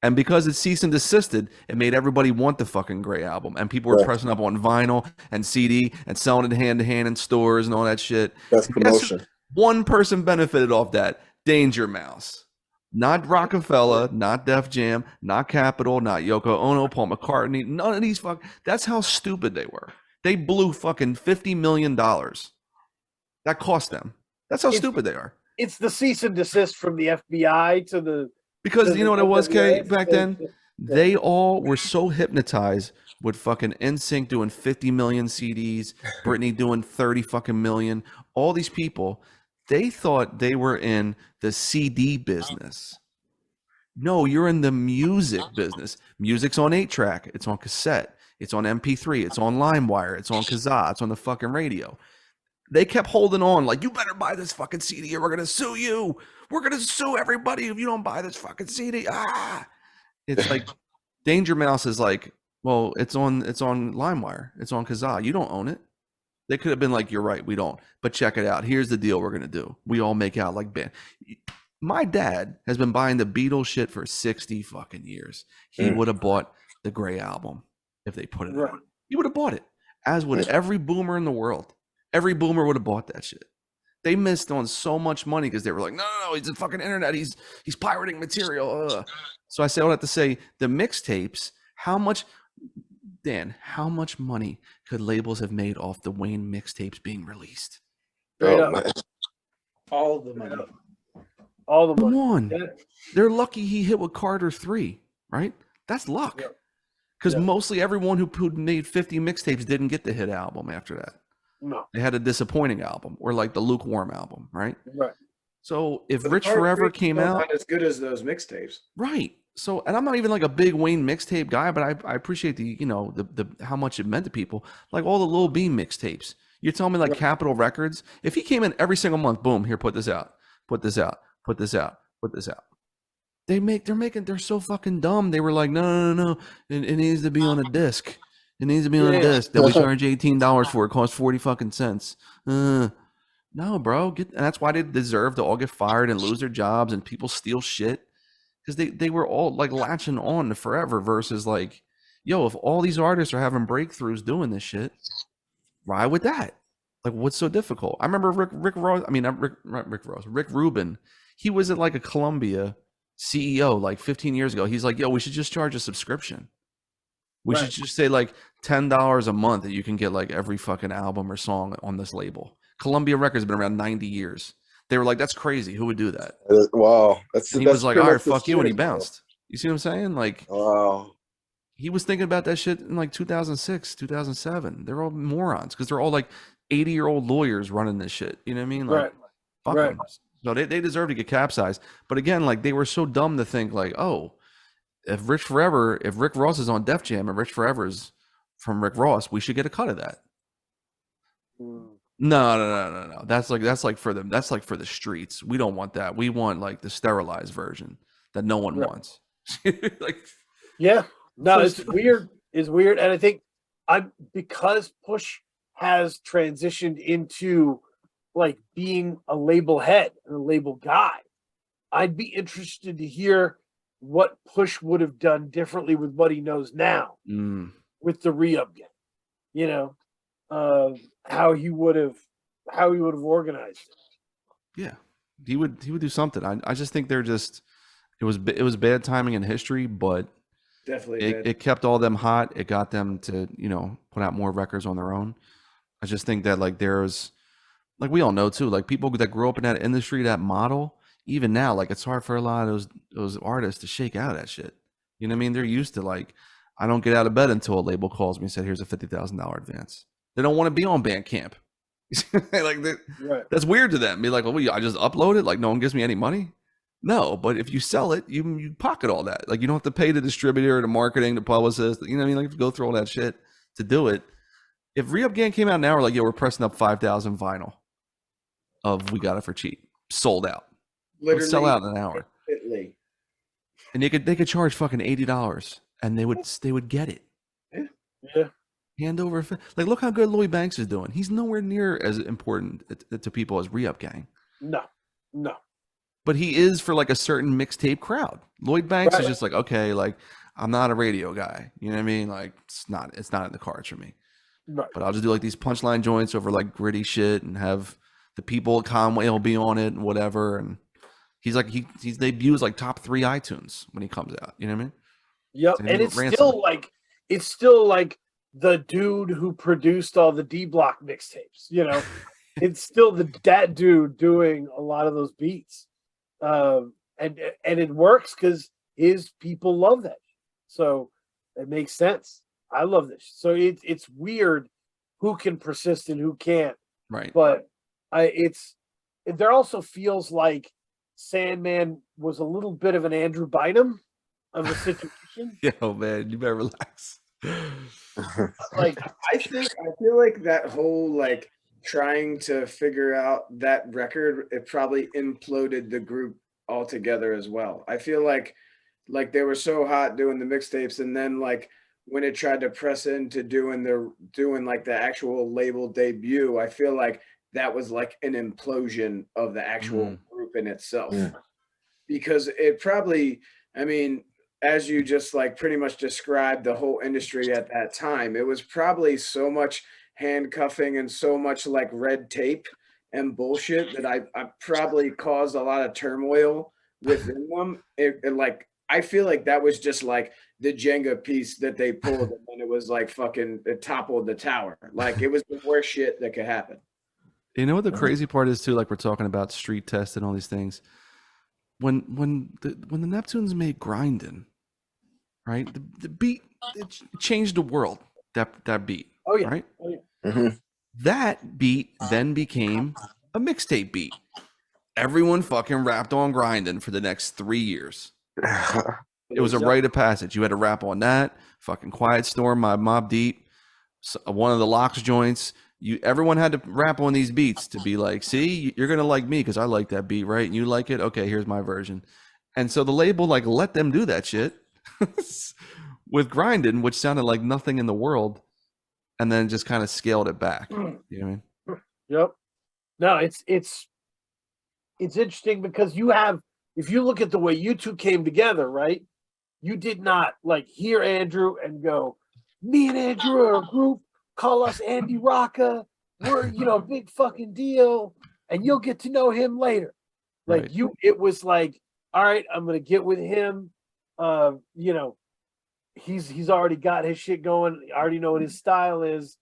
And because it ceased and desisted, it made everybody want the fucking Gray album. And people were Right. pressing up on vinyl and CD and selling it hand to hand in stores and all that shit. That's And guess who- promotion. one person benefited off that. Danger Mouse. Not Rockefeller, not Def Jam, not Capitol, not Yoko Ono, Paul McCartney. None of these that's how stupid they were. They blew fucking $50 million. That cost them. That's how stupid they are. It's the cease and desist from the FBI to the Because you know what it was, Kay, NWA. back then? They all were so hypnotized with fucking NSYNC doing 50 million CDs, Britney doing 30 fucking million. All these people, they thought they were in the CD business. No, you're in the music business. Music's on 8-track. It's on cassette. It's on MP3. It's on LimeWire. It's on Kazaa. It's on the fucking radio. They kept holding on like, you better buy this fucking CD or we're going to sue you. We're going to sue everybody if you don't buy this fucking CD. Ah, it's like Danger Mouse is like, well, it's on LimeWire. It's on Kazaa. You don't own it. They could have been like, you're right, we don't. But check it out. Here's the deal we're going to do. We all make out like band. My dad has been buying the Beatles shit for 60 fucking years. He would have bought the Gray album if they put it Right. out. He would have bought it, as would every boomer in the world. Every boomer would have bought that shit. They missed on so much money because they were like, no, he's a fucking internet. He's pirating material. Ugh. So I say all that to say the mixtapes, how much money could labels have made off the Wayne mixtapes being released? Straight Oh, up. man. All the money. All the Come money. on. Yeah. They're lucky he hit with Carter 3, right? That's luck. Yeah. Because Yeah. mostly everyone who made 50 mixtapes didn't get the hit album after that. No. They had a disappointing album or like the lukewarm album, right? Right. So if But Rich Part Forever Three came still out, not as good as those mixtapes. right? So, and I'm not even like a big Wayne mixtape guy, but I appreciate the the how much it meant to people. Like all the Lil Bean mixtapes. You're telling me like Capitol Records, if he came in every single month, boom, here, put this out, put this out, put this out, put this out. They're so fucking dumb. They were like, no, it needs to be on a disc. It needs to be on a disc that we charge $18 for. It costs 40 fucking cents. No, bro. And that's why they deserve to all get fired and lose their jobs and people steal shit. Because they were all like latching on to Forever versus like, yo, if all these artists are having breakthroughs doing this shit, ride with that. Like, what's so difficult? I remember Rick Rubin. He was at like a Columbia CEO like 15 years ago. He's like, yo, we should just charge a subscription. We should just say like $10 a month that you can get like every fucking album or song on this label. Columbia Records has been around 90 years. They were like, that's crazy. Who would do that? Wow. That's And he that's was like, pretty all right, much the fuck you. And he shit, bro. bounced. You see what I'm saying? Like, Wow. he was thinking about that shit in like 2006, 2007. They're all morons because they're all like 80-year-old lawyers running this shit. You know what I mean? Like, Right. fuck Right. them. So they deserve to get capsized. But again, like they were so dumb to think like, oh, if Rick Ross is on Def Jam and Rich Forever is from Rick Ross, we should get a cut of that. No. That's like for them. That's like for the streets. We don't want that. We want like the sterilized version that no one wants. Like, Yeah. No, So it's weird. It's weird. And I think because Push has transitioned into like being a label head and a label guy, I'd be interested to hear what Push would have done differently with what he knows now with the re-up game. You know, how he would have organized it. yeah, he would do something. I just think they're just it was bad timing in history, but Definitely. it kept all them hot. It got them to put out more records on their own. I just think that like there's like we all know too, like people that grew up in that industry, that model, even now, like it's hard for a lot of those artists to shake out of that shit. You know what I mean? They're used to like, I don't get out of bed until a label calls me and said, here's a $50,000 advance. They don't want to be on Bandcamp. Like Right. that's weird to them. Be like, well, I just upload it. Like no one gives me any money. No, but if you sell it, you pocket all that. Like you don't have to pay the distributor, the marketing, the publicist. You know what I mean? Like you have to go through all that shit to do it. If Re-Up Gang came out now, we're like, yo, we're pressing up 5,000 vinyl of We Got It for Cheap, sold out. It'll sell out in an hour. Literally. And they could charge fucking $80 and they would get it. Yeah. Hand over like, look how good Lloyd Banks is doing. He's nowhere near as important to people as Re-Up Gang. No. But he is for like a certain mixtape crowd. Lloyd Banks Right. is just like, okay, like I'm not a radio guy. You know what I mean? Like it's not in the cards for me. Right. But I'll just do like these punchline joints over like gritty shit and have the people at Conway will be on it and whatever. And he's like he's debuts like top 3 iTunes when he comes out. You know what I mean? Yep. Same And thing it's with still like the dude who produced all the D Block mixtapes, you know. It's still that dude doing a lot of those beats. And it works because his people love that. So it makes sense. I love this. So it's weird who can persist and who can't. Right. But there also feels like Sandman was a little bit of an Andrew Bynum of a situation. Yo, man, you better relax. Like I feel like that whole like trying to figure out that record, it probably imploded the group altogether as well. I feel like they were so hot doing the mixtapes, and then like when it tried to press into doing like the actual label debut, I feel like that was like an implosion of the actual group in itself. Because it probably, I mean, as you just like pretty much described the whole industry at that time, it was probably so much handcuffing and so much like red tape and bullshit that I probably caused a lot of turmoil within them. It like, I feel like that was just like the Jenga piece that they pulled, and then it was like fucking, it toppled the tower. Like it was the worst shit that could happen. You know what the crazy part is too? Like we're talking about street test and all these things. When the Neptunes made Grindin', right? The beat, it changed the world. That beat. Oh yeah. Right. Oh, yeah. That beat then became a mixtape beat. Everyone fucking rapped on Grindin' for the next 3 years. It was a rite of passage. You had to rap on that. Fucking Quiet Storm, my Mob Deep, one of the Locks joints. Everyone had to rap on these beats to be like, see, you're gonna like me because I like that beat, right? And you like it, okay? Here's my version. And so the label like let them do that shit with Grindin', which sounded like nothing in the world, and then just kind of scaled it back. You know what I mean? Yep. No, it's interesting because if you look at the way you two came together, right? You did not like hear Andrew and go, me and Andrew are a group, call us Andy Rocca. We're, a big fucking deal. And you'll get to know him later. Like Right. it was like, all right, I'm gonna get with him. He's already got his shit going. I already know what his style is.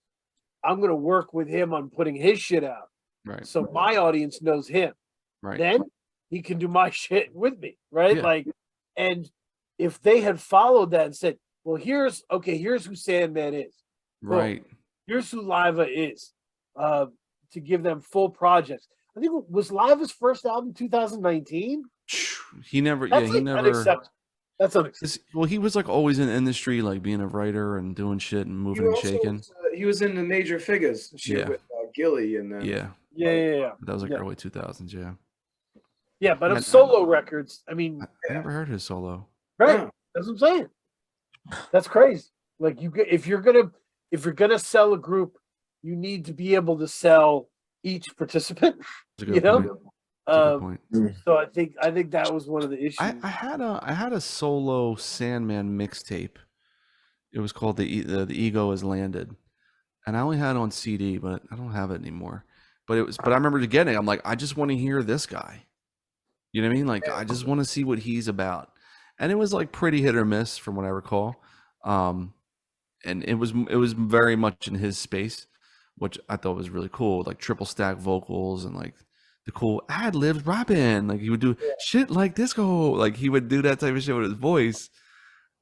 I'm gonna work with him on putting his shit out. Right. So my audience knows him. Right. Then he can do my shit with me, right? Yeah. Like, and if they had followed that and said, well, here's who Sandman is. Boom. Right. Here's who Liva is. To give them full projects. I think was Liva's first album 2019? He never Unacceptable. That's unacceptable. Well, he was like always in the industry, like being a writer and doing shit and moving and shaking. He was in the Major Figures shit with Gilly and then. Yeah. That was like early 2000s, yeah. Yeah, but of solo records, I mean, I never heard his solo. Right. Yeah. That's what I'm saying. That's crazy. Like if you're gonna sell a group, you need to be able to sell each participant. That's a good point. So I think that was one of the issues. I had a solo Sandman mixtape. It was called the Ego Has Landed, and I only had it on CD, but I don't have it anymore. But I remember getting it. I'm like, I just want to hear this guy. You know what I mean? Like, I just want to see what he's about. And it was like pretty hit or miss from what I recall. And it was very much in his space, which I thought was really cool. Like triple stack vocals and like the cool ad libs rapping. Like he would do shit like disco. Like he would do that type of shit with his voice,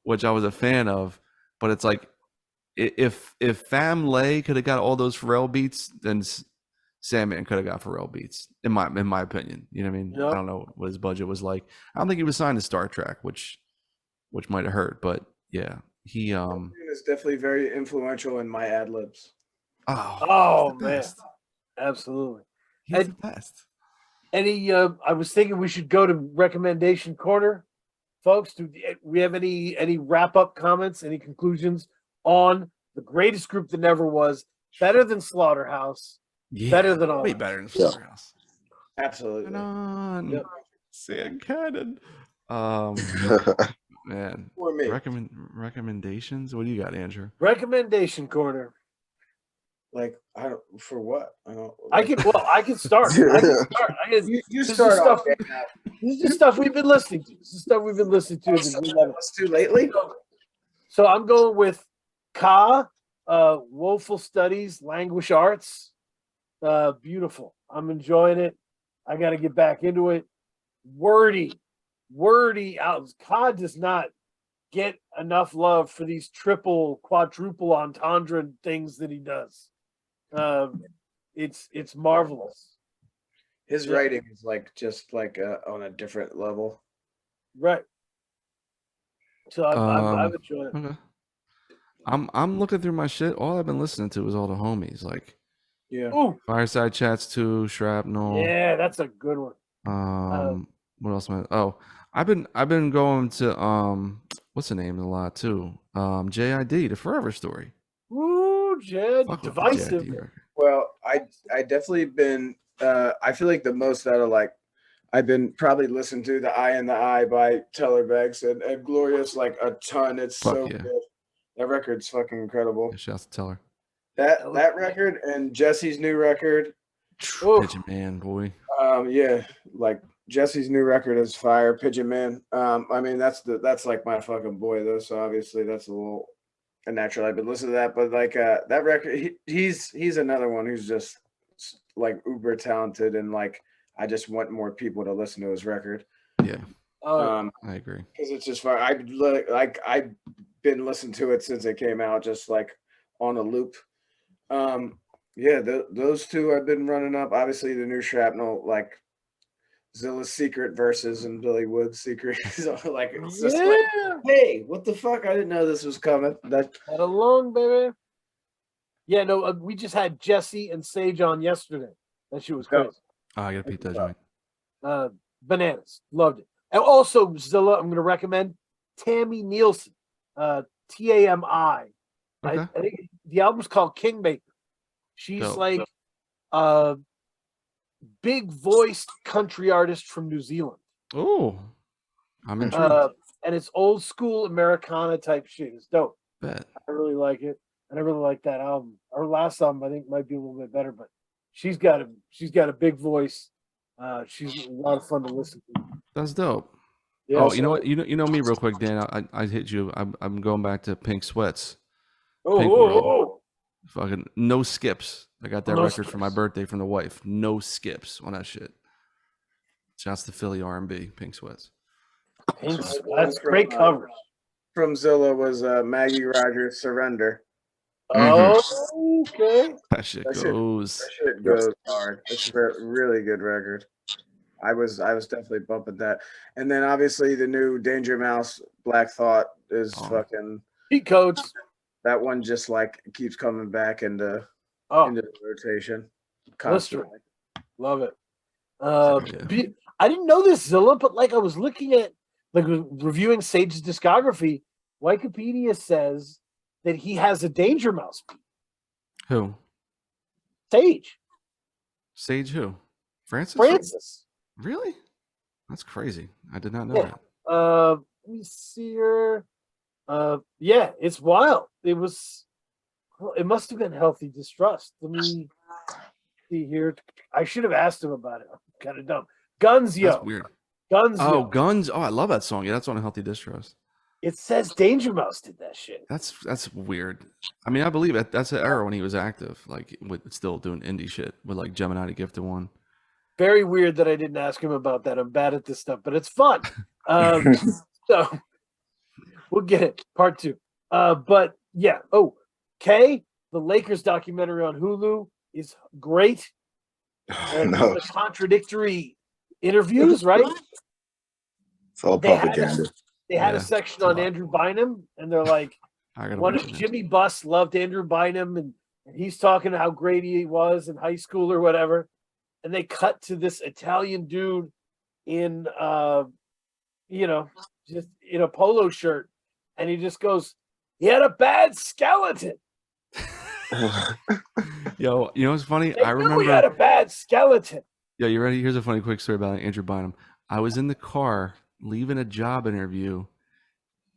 which I was a fan of. But it's like if Fam Lay could have got all those Pharrell beats, then Sandman could have got Pharrell beats, in my opinion. You know what I mean? Yep. I don't know what his budget was like. I don't think he was signed to Star Trek, which might have hurt. But yeah, he is definitely very influential in my ad libs. Oh man, absolutely. He's the best. I was thinking we should go to recommendation corner, folks. Do we have any wrap up comments? Any conclusions on the greatest group that never was, better than Slaughterhouse, Yeah, better than all way that. better than Yeah. Slaughterhouse. Absolutely. On Yep. Sand Cannon. Man, For me. recommendations. What do you got, Andrew? Recommendation corner. Like, I don't, for what? I don't. I Like, can start. you this is start stuff. off. Dan. This is just stuff we've been listening to. This is stuff we've been listening to. Something I listened to lately. So I'm going with Ka, Woeful Studies, Language Arts. Beautiful. I'm enjoying it. I got to get back into it. Wordy out. Ka does not get enough love for these triple, quadruple entendre things that he does. It's marvelous. His Yeah. writing is like just like on a different level. Right. So I'm enjoying it. Okay. I'm looking through my shit. All I've been listening to is all the homies, like Yeah. Ooh, Fireside Chats 2, Shrapnel. yeah, that's a good one. What else am I? Oh, I've been going to what's the name of the lot too? JID, the Forever Story. Ooh, Jed, Fuck with the divisive. JID record. Well, I definitely been. I feel like the most out of like. I've been probably listening to The Eye in the Eye by Teller Banks and Glorious like a ton. It's Fuck so yeah. good. That record's fucking incredible. Yeah, shouts to Teller. That record and Jesse's new record. Ooh. Pigeon Man, boy. Yeah, like Jesse's new record is fire. Pigeon Man. I mean that's like my fucking boy though. So obviously that's a little unnatural. I've been listening to that, but like that record, he's another one who's just like uber talented and like I just want more people to listen to his record. Yeah, Oh, I agree. Because it's just fire. I've been listening to it since it came out, just like on a loop. Yeah, those two I've been running up. Obviously, the new Shrapnel, like Zilla's Secret verses and Billy Wood's Secret. So, like, it's just like, yeah. hey, what the fuck? I didn't know this was coming. That Head along, baby. Yeah, no, we just had Jesse and Sage on yesterday. That shit was crazy. Oh, I gotta peep that joint. Bananas. Loved it. And also, Zilla, I'm going to recommend Tammy Nielsen, TAMI. Okay. I think the album's called Kingmaker. She's Dope. like a big voiced country artist from New Zealand. Oh, I'm intrigued. And it's old school Americana type shit. It's dope. Bet. I really like it. And I really like that album. Her last album, I think, might be a little bit better, but she's got a big voice. She's a lot of fun to listen to. That's dope. Yeah, Oh, you know what? You know me real quick, Dan. I hit you. I'm going back to Pink Sweats. Pink World. Fucking no skips. I got that No record for my skips. birthday from the wife. No skips on that shit. Shouts to Philly R&B, Pink Sweats. That's great covers. from Zilla was Maggie Rogers' Surrender. Oh, okay. That shit That shit- goes. That shit goes hard. It's a really good record. I was definitely bumping that. And then obviously the new Danger Mouse Black Thought is Oh. fucking Cheat codes. that one just like keeps coming back into Oh, the rotation. Lister. Constantly. love it. Yeah. I didn't know this, Zilla, but like I was looking at, like reviewing Sage's discography, Wikipedia says that he has a Danger Mouse beat. Who? Sage. Sage who? Francis? Francis. Really? That's crazy. I did not know Yeah. that. Let me see here. Yeah, it's wild. It must have been Healthy Distrust. Let me see here. I should have asked him about it. I'm kind of dumb. Guns, That's yo. weird. Guns, Oh, yo. Guns. Oh, I love that song. Yeah, that's on a Healthy Distrust. It says Danger Mouse did that shit. That's weird. I mean, I believe it. That's the era when he was active, like with still doing indie shit with like Gemini, the Gifted One. Very weird that I didn't ask him about that. I'm bad at this stuff, but it's fun. So we'll get it. Part 2. But yeah. Oh, Kay, the Lakers documentary on Hulu is great. And No, the contradictory interviews, right? it's all They had propaganda. They had Yeah, a section it's a on lot. Andrew Bynum, and they're like, I gotta one watch of it. Jimmy Buss loved Andrew Bynum, and he's talking how great he was in high school or whatever. And they cut to this Italian dude in, just in a polo shirt, and he just goes, "He had a bad skeleton." Yo, you know what's funny? They I knew he had a remember. bad skeleton. Yeah, you ready? Here's a funny quick story about Andrew Bynum. I was in the car leaving a job interview.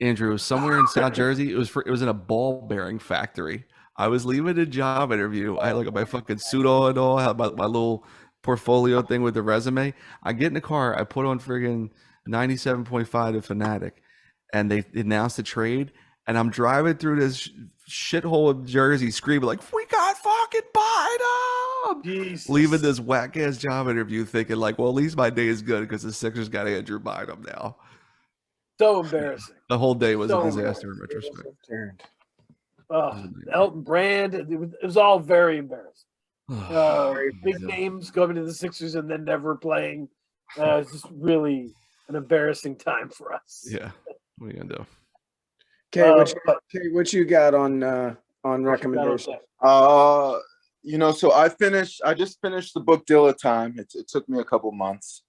Andrew, it was somewhere in South Jersey. It was in a ball bearing factory. I was leaving a job interview. I had like my fucking suit on and all. I had my little portfolio thing with the resume. I get in the car. I put on friggin' 97.5 to Fanatic, and they announced the trade. And I'm driving through this shithole of Jersey, screaming like, "We got fucking Bynum!" Jesus. Leaving this whack ass job interview, thinking like, "Well, at least my day is good because the Sixers got Andrew Bynum now." So embarrassing. The whole day was So a disaster in retrospect. Elton Brand. It was all very embarrassing. Big Yeah. names coming to the Sixers and then never playing. It's just really an embarrassing time for us. Yeah. What are you gonna do? Okay, But- what you got on recommendation? You know, so I just finished the book Dilla Time. It took me a couple months.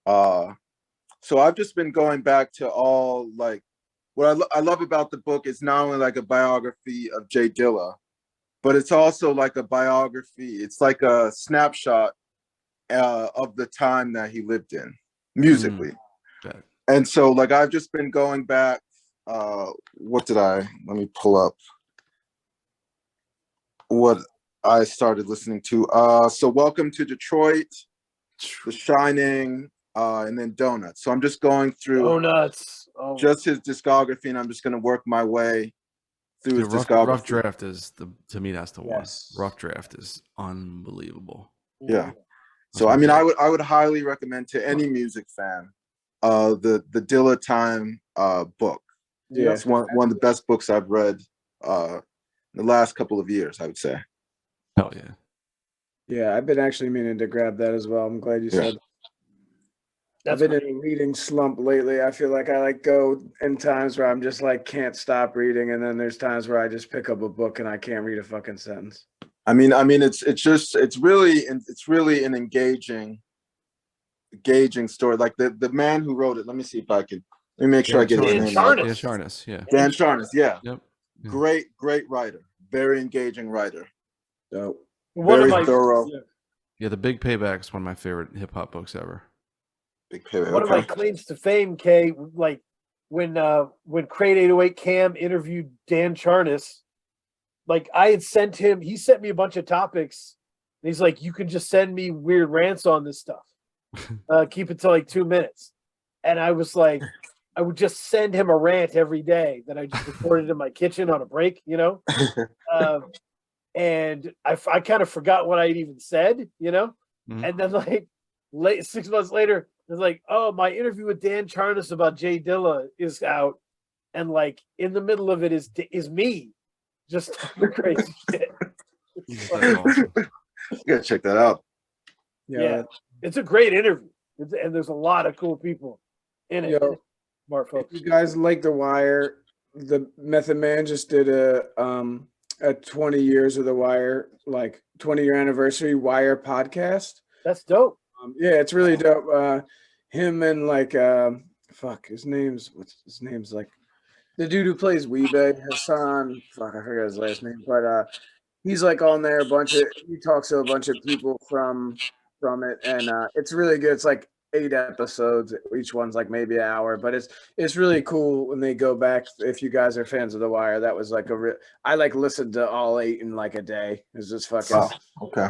So I've just been going back to all like what I love about the book is not only like a biography of Jay Dilla, but it's also like a biography. It's like a snapshot of the time that he lived in musically. Okay. And so like I've just been going back. Let me pull up what I started listening to. So Welcome to Detroit, The Shining, and then Donuts. So I'm just going through Donuts. just his discography, and I'm just going to work my way through his discography. Rough Draft is to me that's the Yes. one. Rough Draft is unbelievable. Yeah. So I mean, I would highly recommend to any music fan, the Dilla Time book. Yeah. It's one of the best books I've read in the last couple of years, I would say. Hell yeah. Yeah, I've been actually meaning to grab that as well. I'm glad you said. I've That's been in a reading slump lately. I feel like I like go in times where I'm just like can't stop reading, and then there's times where I just pick up a book and I can't read a fucking sentence. I mean, it's really an engaging story. Like the man who wrote it. Let me see if I can. Let me make sure I get his Dan name. Charnas. Right. Dan Charnas, yeah. Dan Charnas, yeah. Yep. Yeah. Great writer. Very engaging writer. So one of Very my thorough. Yeah, The Big Payback is one of my favorite hip hop books ever. Big pivot. One of my Okay. claims to fame, Kay, like when Crate 808 Cam interviewed Dan Charnas, like I had sent him, he sent me a bunch of topics. And he's like, you can just send me weird rants on this stuff. Keep it to like 2 minutes. And I was like, I would just send him a rant every day that I just recorded in my kitchen on a break, you know? And I kind of forgot what I'd even said, you know? Mhm. And then like 6 months later, it's like, oh, my interview with Dan Charnas about Jay Dilla is out. And like in the middle of it is me just talking crazy shit. That's awesome. You gotta check that out. Yeah. It's a great interview. And there's a lot of cool people in it. Yo, Smart folks. you guys like The Wire? The Method Man just did a 20 years of The Wire, like 20-year anniversary Wire podcast. That's dope. Yeah, it's really dope. Him and like his name's like the dude who plays Weebay, Hassan. Fuck, I forgot his last name, but he's like on there he talks to a bunch of people from it, and it's really good. It's like 8 episodes. Each one's like maybe an hour, but it's really cool when they go back. If you guys are fans of The Wire, that was like I like listened to all 8 in like a day. It's just fucking Okay.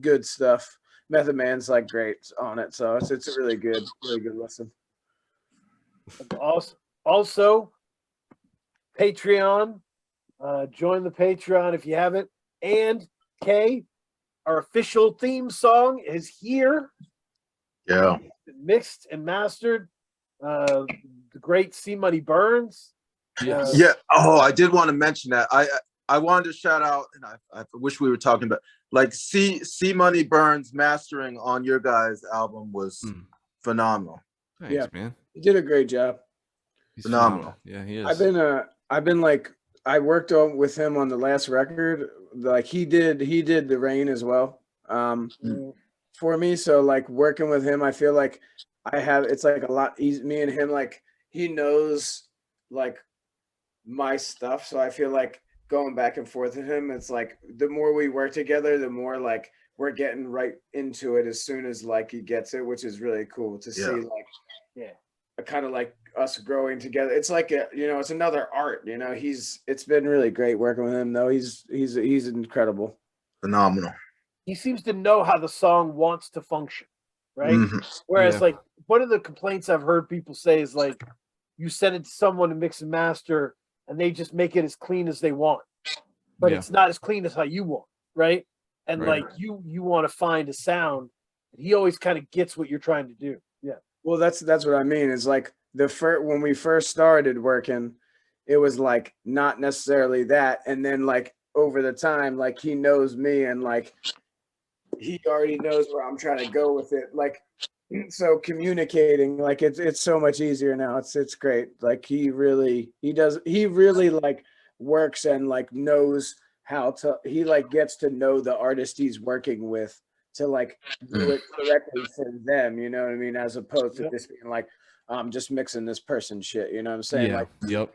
good stuff. Method Man's like great on it, so it's a really good listen. Also, Patreon. Join the Patreon if you haven't. And Kay, our official theme song is here. Yeah. Mixed and mastered. The great C Money Burns. Yes. Yeah. Oh, I did want to mention that. I wanted to shout out, and I wish we were talking about like C Money Burns mastering on your guys' album was phenomenal. Thanks, Yeah. man. You did a great job. He's Phenomenal. Yeah, he is. I've been like I worked with him on the last record. Like he did The Rain as well. For me, so like working with him, I feel like it's like a lot easy. Me and him, like he knows like my stuff, so I feel like going back and forth with him. It's like the more we work together, the more like we're getting right into it as soon as like he gets it, which is really cool to see like a kind of like us growing together. It's like it's another art, it's been really great working with him though. He's incredible. Phenomenal. He seems to know how the song wants to function, right? Mhm. Whereas Yeah. like one of the complaints I've heard people say is like you send it to someone to mix and master and they just make it as clean as they want, but Yeah. it's not as clean as how you want, right? And Right. like you want to find a sound, and he always kind of gets what you're trying to do. Yeah. Well, that's what I mean. It's like when we first started working, it was like not necessarily that, and then like over the time, like he knows me, and like he already knows where I'm trying to go with it. Like, so communicating, like it's so much easier now. It's great. Like he really like works and like knows how to. He like gets to know the artist he's working with to like do it correctly for them. You know what I mean? As opposed to just being like, I'm just mixing this person shit. You know what I'm saying? Yeah. Like Yep.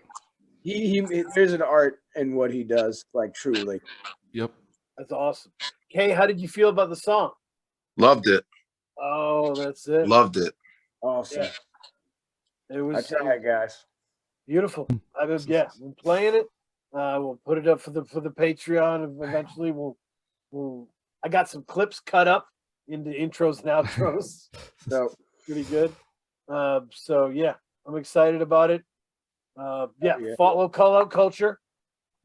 there's an art in what he does. Like truly. Yep. That's awesome. Kay, how did you feel about the song? Loved it. Oh, that's it. Loved it. Awesome. It I was try, guys. beautiful. I've been playing it. We'll put it up for the Patreon, and eventually we'll. I got some clips cut up into intros and outros, so pretty good. So yeah, I'm excited about it. Yeah. Follow Call Out Culture.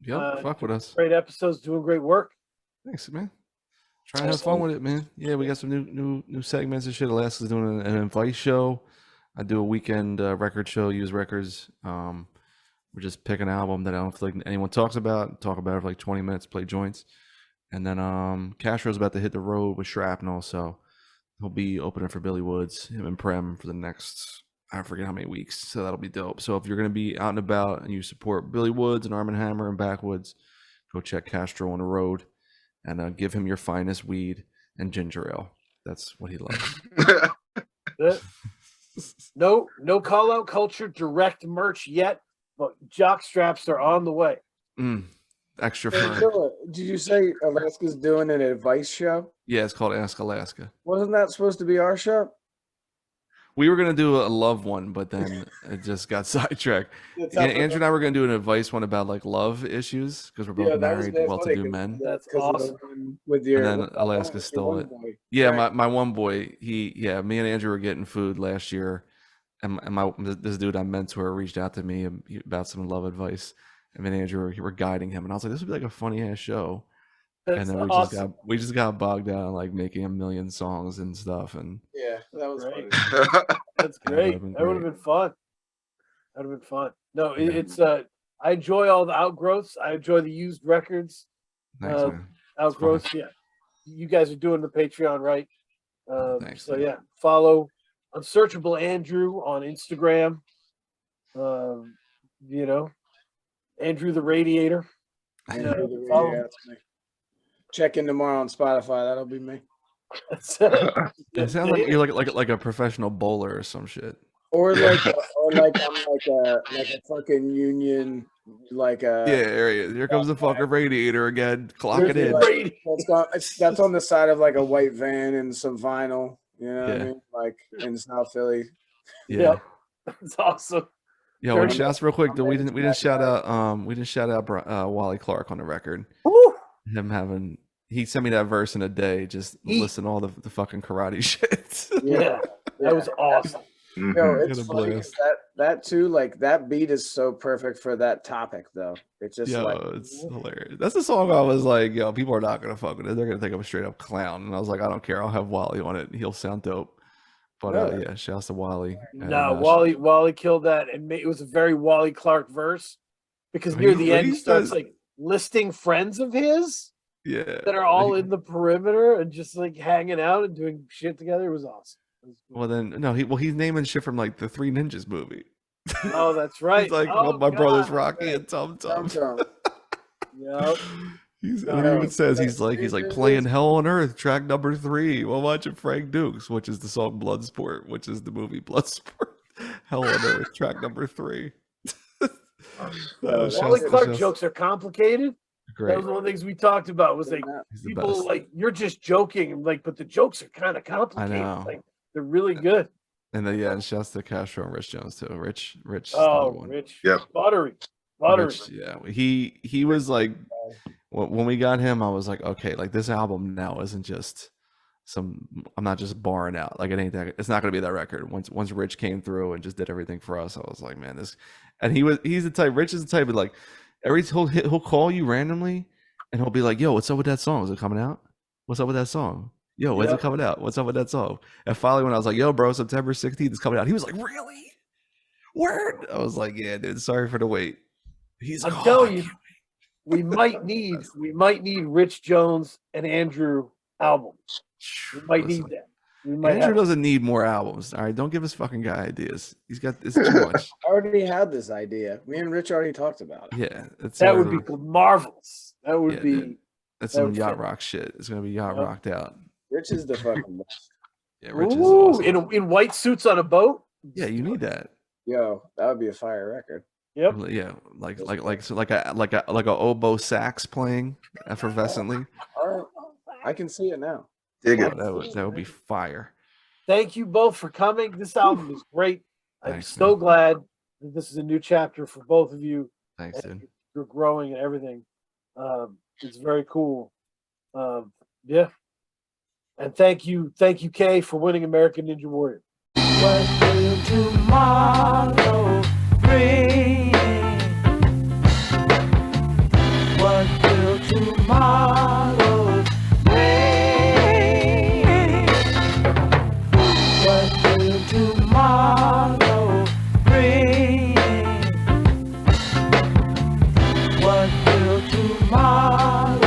Yep. Fuck with us. Great episodes, doing great work. Thanks, man. Try to have fun with it, man. Yeah, we got some new segments and shit. Alaska's doing an advice show. I do a weekend record show, use records. We're just pick an album that I don't feel like anyone talks about, talk about it for like 20 minutes, play joints. And then Castro's about to hit the road with Shrapnel, so he'll be opening for Billy Woods, him and Prem for the next, I forget how many weeks. So that'll be dope. So if you're going to be out and about and you support Billy Woods and Arm & Hammer and Backwoods, go check Castro on the road and give him your finest weed and ginger ale. That's what he loves. No Call Out Culture direct merch yet, but jock straps are on the way. Extra Hey, firm. Zilla, did you say Alaska's doing an advice show? Yeah, it's called Ask Alaska. Wasn't that supposed to be our show? We were gonna do a love one, but then it just got sidetracked. Andrew and I were gonna do an advice one about like love issues because we're both married, well-to-do men. That's awesome. With your, And then Alaska stole it. boy. Yeah, Right. my one boy. Me and Andrew were getting food last year, and this dude I mentor reached out to me about some love advice, and me and Andrew were guiding him, and I was like, this would be like a funny ass show. That's And then awesome. we just got bogged down like making a million songs and stuff, and Yeah, that was Great. funny. That's That great. would've been That would have great. been fun. That would have been fun. No, Yeah. it's I enjoy all the outgrowths. I enjoy the used records. thanks, man. Outgrowths. Yeah, you guys are doing the Patreon, right? Thanks, So man. yeah, follow Unsearchable Andrew on Instagram. Andrew the Radiator. Andrew the follow- Radio, that's me. Check in tomorrow on Spotify. That'll be me. That's it. It sounds like you're like a professional bowler or some shit. Or like I'm like a fucking union, like a Yeah, area. Here comes the fucking radiator again. Clock it Seriously, in. like, that's on the side of like a white van and some vinyl. You know what I Yeah. mean? Like in South Philly. Yeah. Yep. That's awesome. Yo, and Turn- shouts real quick. I'm We ready didn't for shout that out Wally Clark on the record. Woo! He sent me that verse in a day. Just listen to all the fucking karate shit. Yeah, that was awesome. Yo, Mhm. it's Get a funny 'cause that too, like that beat is so perfect for that topic though. It's just Yo, like it's hilarious. That's the song I was like, yo, people are not gonna fuck with it. They're gonna think I'm a straight up clown. And I was like, I don't care. I'll have Wally on it. He'll sound dope. But Really? yeah, shouts to Wally. And, No, Wally killed that, and it was a very Wally Clark verse because near the end he starts like listing friends of his yeah, that are all in the perimeter and just like hanging out and doing shit together. It was awesome. It was cool. Well then, no, he's naming shit from like the Three Ninjas movie. Oh, that's right. He's like, oh, my brothers God. Rocky and Tum Tum. Yep. And he No, even says that's he's like Ninjas. playing Hell on Earth, track number 3 while watching Frank Dukes, which is the song Bloodsport, which is the movie Bloodsport. Hell on Earth, track number 3. Shouts Wally to- Clark shouts- jokes are complicated. Great. That was one of the things we talked about. Was like He's the people best. like you're just joking, like, but the jokes are kind of complicated. know. Like they're really good. And then and shouts to Castro and Rich Jones too. Rich. Oh, one. Rich. Yep. Buttery. Rich, yeah. He was like when we got him, I was like, okay, like this album now isn't just I'm not just barring out. Like it ain't that. It's not gonna be that record. Once Rich came through and just did everything for us, I was like, man, this. And he's the type. Rich is the type of like he'll call you randomly and he'll be like, yo, what's up with that song? Is it coming out? What's up with that song? Yo, when's it coming out? What's up with that song? And finally, when I was like, yo, bro, September 16th is coming out, he was like, really? Word? I was like, yeah, dude, sorry for the wait. He's I'm like, telling you, we might need Rich Jones and Andrew albums. We might need that. We might Andrew have. doesn't need more albums. All right, don't give this fucking guy ideas. He's got it's too much. I already had this idea. Me and Rich already talked about it. Yeah, it's That would already- be marvelous. That would Yeah, be. dude. That's that some would yacht fit. rock shit. It's gonna be yacht Yep. rocked out. Rich is the fucking best. Yeah, Rich is Ooh, awesome. in white suits on a boat. Yeah, you need that. Yo, that would be a fire record. Yep. Yeah, like a oboe sax playing effervescently. All right. I can see it now. Dig Oh, it. that would be fire. Thank you both for coming. This album is great. I'm Thanks, so man. glad that this is a new chapter for both of you. Thanks, dude. You're growing and everything. It's very cool. Yeah. And thank you, Kay, for winning American Ninja Warrior. What will tomorrow bring? What will tomorrow bring? What will tomorrow bring? What will tomorrow